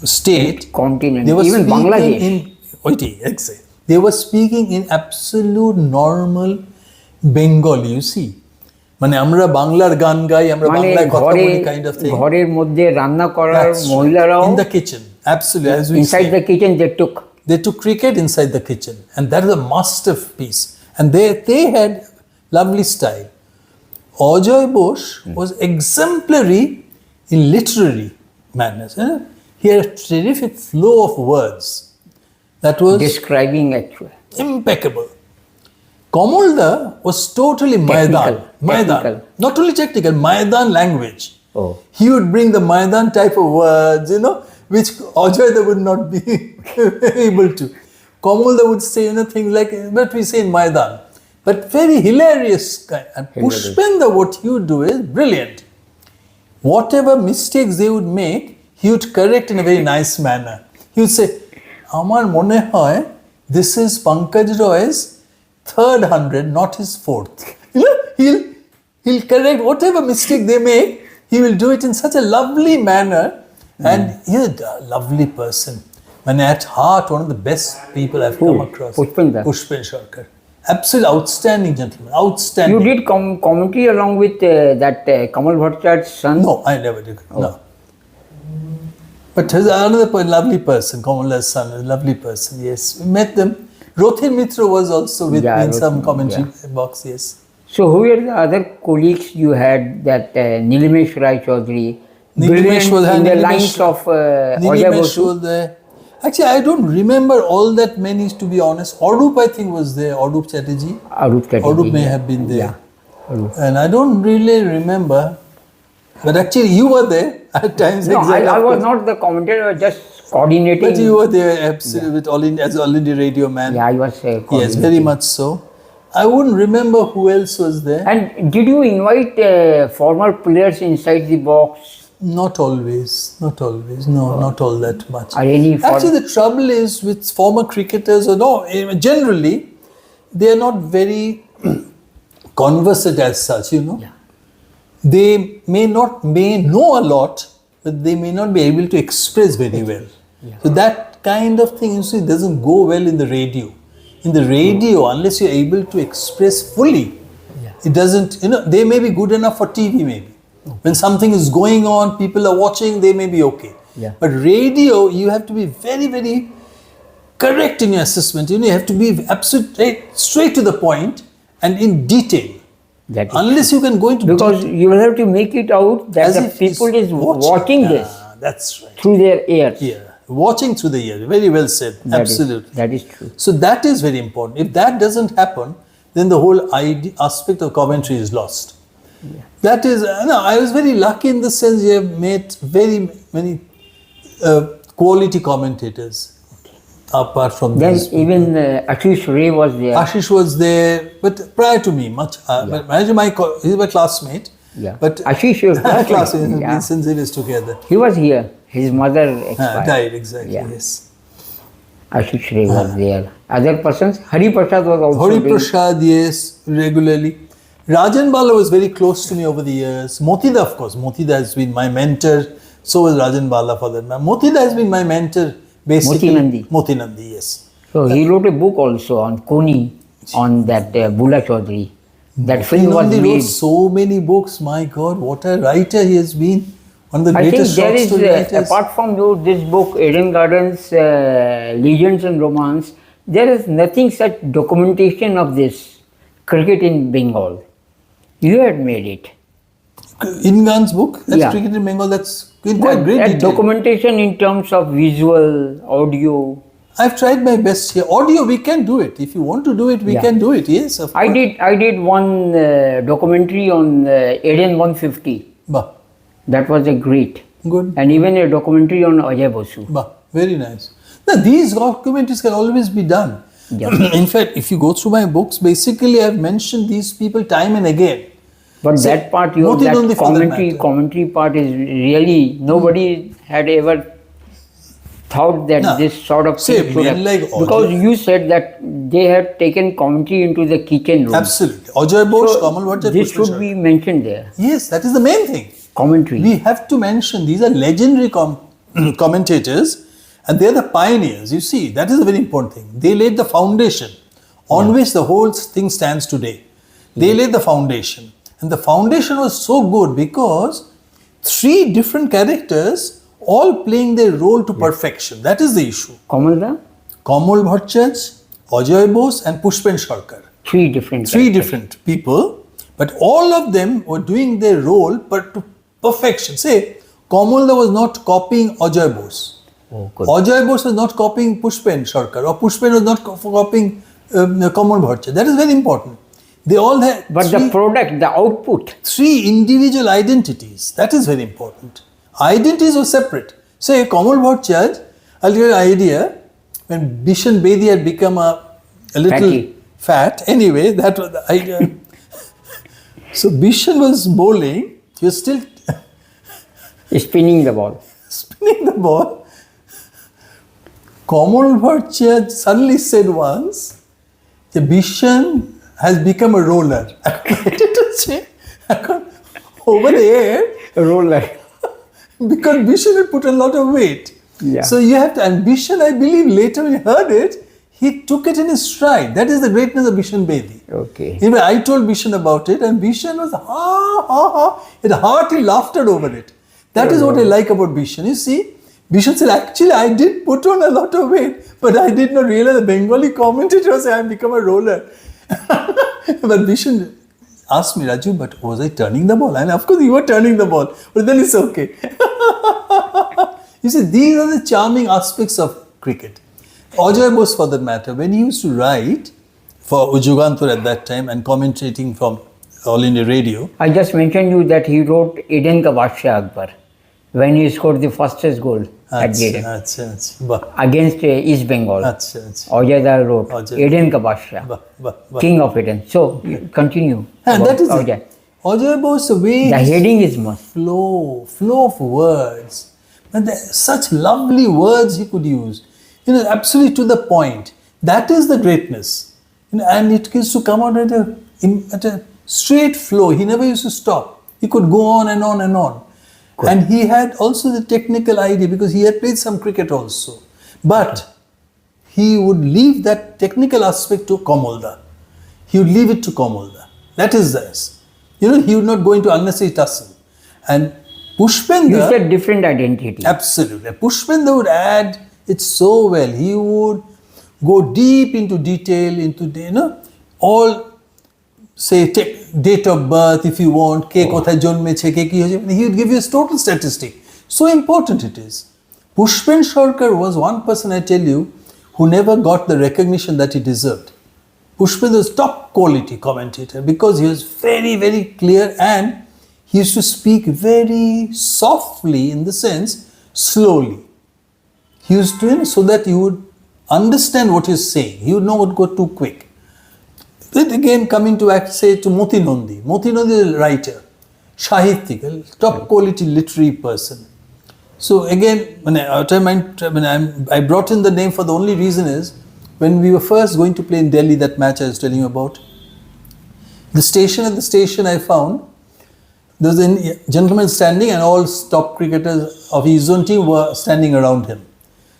state. continent, They were even speaking Bangladesh. They were speaking in absolute normal Bengali, you see. মানে আমরা বাংলার গান গাই, আমরা মানে বাংলায় কথা ঘরে বলি, kind of thing. ঘরের মধ্যে রান্না করার That's right. মহিলারাও In the kitchen, absolutely, as we inside say. the kitchen they took. They took cricket inside the kitchen, and that is a masterpiece. And they had lovely style. Ajoy Bose was exemplary in literary manners. He had a terrific flow of words that was Describing actually. impeccable. Komolda was totally Maidan. Technical. Not only technical, Maidan language. Oh. He would bring the Maidan type of words, which Ajoyda would not be able to. Komolda would say, things like what we say in Maidan. But very hilarious kind. And Pushpendra, what he would do is brilliant. Whatever mistakes they would make, he would correct in a very nice manner. He would say, Amar mone hoy, this is Pankaj Roy's third 100, not his fourth. He'll correct whatever mistake they make, he will do it in such a lovely manner. And he's a lovely person. And at heart, one of the best people I've come across. Pushpendra? Pushpen Sharkar. Absolutely outstanding gentleman. Outstanding. You did commentary along with that Kamal Bhattacharya's son? No, I never did. No. But he's another lovely person, Kamala's son, a lovely person, yes. We met them. Rothir Mitra was also with me in some commentary box, yes. So who were the other colleagues you had, that Nilimesh Rai Chaudhary? Nilimesh was in the Nilimesh- lines of Ajay Nilimesh Basu? was there. Actually, I don't remember all that many, to be honest. Arup, I think, was there. Arup Chatterjee. Arup Chatterjee. Arup may have been there. Yeah. Arup. And I don't really remember. But actually, you were there at times. No, exactly, I of was course. not the commentator, I was just coordinating. But you were there absolutely with as All India Radio man. Yeah, I was Yes, coordinating. very much so. I wouldn't remember who else was there. And did you invite former players inside the box? Not always. Not always. No, not all that much. Or any Actually, the trouble is with former cricketers, or no, generally, they are not very conversant as such, Yeah. They may know a lot, but they may not be able to express very well. So that kind of thing, doesn't go well in the radio. In the radio, unless you're able to express fully, it doesn't, they may be good enough for TV maybe. When something is going on, people are watching, they may be okay. Yeah. But radio, you have to be very, very correct in your assessment. You have to be absolutely straight to the point and in detail. That is Unless you can go into because you will have to make it out that as the if people he's is watching this That's right. through their ears. Yeah, watching through the ear. Very well said. That is- Absolutely. that is true. So that is very important. If that doesn't happen, then the whole aspect of commentary is lost. That is, I was very lucky in the sense you have met very many quality commentators apart from Then these. even Ashish Ray was there. Ashish was there, but prior to me, much. But he's my classmate. Yeah. But Ashish, your classmate. classmate. Yeah. Since he was together. He was here. His mother expired. Died, exactly, Yeah. yes. Ashish Ray was there. Other persons, Hari Prasad was also Hari doing- Prasad, yes, regularly. Rajan Bala was very close to me over the years. Motida, of course. Motida has been my mentor. So was Rajan Bala for that matter. Motida has been my mentor, basically. Moti Nandi. Moti Nandi, yes. So he wrote a book also on Koni, on that Bula Chaudhary. That film was Nandi made. wrote so many books. My God, what a writer he has been. One of the I think greatest there short is, story writers. apart from this book, Eden Gardens, Legends and Romance, there is nothing such documentation of this cricket in Bengal. You had made it. Ingan's book, that's Yeah. Cricket in Bengal, that's in quite great That detail. documentation in terms of visual, audio. I've tried my best here. Audio, we can do it. If you want to do it, we Yeah. can do it. Yes, of course. I did one documentary on Eden 150. Bah, That was a great. good. And even a documentary on Ajay Basu. Bah, very nice. Now, these documentaries can always be done. Yeah. In fact, if you go through my books, basically I've mentioned these people time and again. But So, that part, Moti Nandi that for that matter. commentary part is really, nobody had ever thought that No. this sort of Say, thing should men have- like because Ajay- you said that they had taken commentary into the kitchen room. Absolutely. Ajoy Bose, So Kamal Bhattacharya, this Pushpa should Sharma. be mentioned there. Yes, that is the main thing. Commentary. We have to mention these are legendary commentators and they're the pioneers. You see, that is a very important thing. They laid the foundation on which the whole thing stands today. They laid the foundation. And the foundation was so good because 3 different characters all playing their role to perfection. That is the issue. Kamalda, Kamal Bhattacharya, Ajoy Bose and Pushpen Sarkar. 3 different. 3 characters. different people, but all of them were doing their role but to perfection. Say, Kamalda was not copying Ajoy Bose. Oh, good. Ajoy Bose was not copying Pushpen Sarkar, or Pushpen was not copying Kamal Bhattacharya. That is very important. They all had But the product, the output. 3 individual identities. That is very important. Identities were separate. Say, Kamal Bhattacharya, I'll give you an idea. When Bishan Bedi had become a little Fatty. fat, anyway, that was the idea. So Bishan was bowling, he was still Spinning the ball. spinning the ball. Kamal Bhattacharya suddenly said once, the Bishan has become a roller. Over there, Roller. because Bishan had put a lot of weight. Yeah. So you have to, and Bishan, I believe later when he heard it, he took it in his stride. That is the greatness of Bishan Bedi. Okay. Anyway, I told Bishan about it, and Bishan was it hearty laughter over it. That is what I like about Bishan. You see, Bishan said, actually, I did put on a lot of weight, but I did not realize the Bengali commentator was saying, I have become a roller. But Bishan asked me, Raju, but was I turning the ball? And of course, you were turning the ball, but then it's okay. You see, these are the charming aspects of cricket. Ajoy Bose, for that matter, when he used to write for Jugantar at that time and commentating from All India Radio, I just mentioned you that he wrote Eden Ka Badshah Akbar when he scored the fastest goal at Eden against East Bengal. Ajay Dar wrote Ajay. Eden Ka Badshah, King of Eden. So continue. And about that is Ajay. it. Ajoy Bose, the way The heading is must. flow of words. And such lovely words he could use. Absolutely to the point. That is the greatness. And it used to come out at a straight flow. He never used to stop. He could go on and on and on. Good. And he had also the technical idea because he had played some cricket also. But he would leave that technical aspect to Kamalda. He would leave it to Kamalda. That is this. He would not go into unnecessary tussle. And Pushpendra... You said different identity. Absolutely. Pushpendra would add it so well. He would go deep into detail, into, all, say, date of birth if you want, ke kothay jonmeche, ke ki hoye. He would give you a total statistic. So important it is. Pushpen Sarkar was one person, I tell you, who never got the recognition that he deserved. Pushpendra was top quality commentator because he was very, very clear and he used to speak very softly, in the sense, slowly. He used to, so that you would understand what he's saying. He would not go too quick. Then again, coming to Moti Nandi. Moti Nandi is a writer, Sahithik, a top quality literary person. So again, I brought in the name for the only reason is, when we were first going to play in Delhi, that match I was telling you about, at the station I found, there was a gentleman standing and all top cricketers of his own team were standing around him.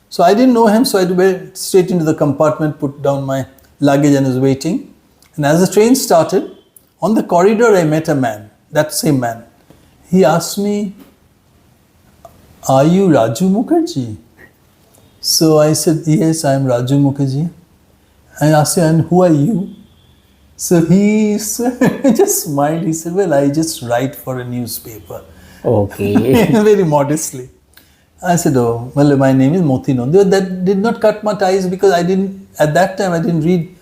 So I didn't know him, so I went straight into the compartment, put down my luggage and was waiting. And as the train started, on the corridor I met a man, that same man. He asked me, "Are you Raju Mukherjee?" So I said, "Yes, I am Raju Mukherjee." I asked him, "And who are you?" So he just smiled. He said, "Well, I just write for a newspaper." Okay. Very modestly. I said, "Oh, well, my name is Moti Nandi." That did not cut my ties because at that time I didn't read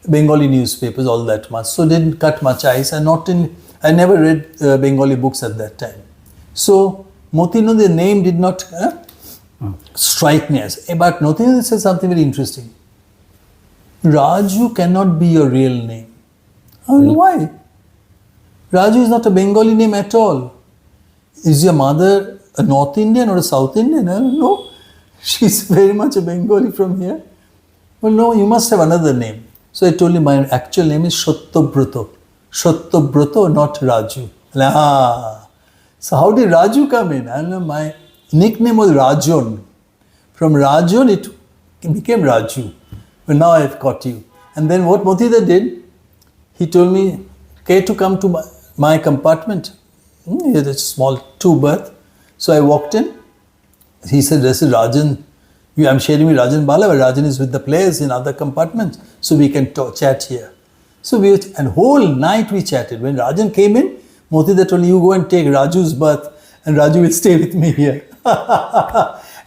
Bengali newspapers all that much. So didn't cut my ties. I never read Bengali books at that time. So Moti Nandi, the name did not strike me as. But Moti Nandi said something very interesting. Raju cannot be your real name. I don't know why. Raju is not a Bengali name at all. Is your mother a North Indian or a South Indian? I don't know. She's very much a Bengali from here. Well, no, you must have another name. So I told him my actual name is Shottobroto. Shottobroto, not Raju. So how did Raju come in? I don't know, my nickname was Rajon. From Rajon it became Raju. But now I've caught you. And then what Motida did, he told me, care to come to my compartment. It's a small two-berth. So I walked in. He said, "This is Rajan. I'm sharing with Rajan Bala, but Rajan is with the players in other compartments, so we can chat here." So and whole night we chatted. When Rajan came in, Motida told me, "You go and take Raju's berth, and Raju will stay with me here."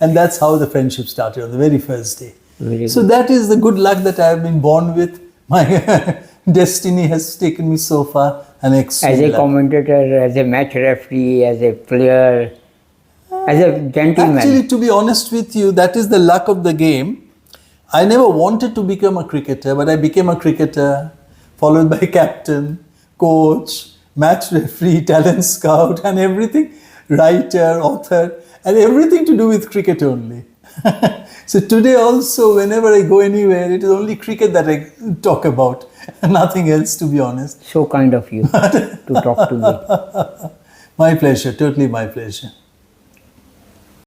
And that's how the friendship started on the very first day. Very So good. that is the good luck that I have been born with. My destiny has taken me so far. And As a commentator, as a match referee, as a player, as a gentleman. Actually, to be honest with you, that is the luck of the game. I never wanted to become a cricketer, but I became a cricketer, followed by captain, coach, match referee, talent scout, and everything, writer, author, and everything to do with cricket only. So today also, whenever I go anywhere, it is only cricket that I talk about, nothing else, to be honest. So kind of you to talk to me. My pleasure, totally my pleasure.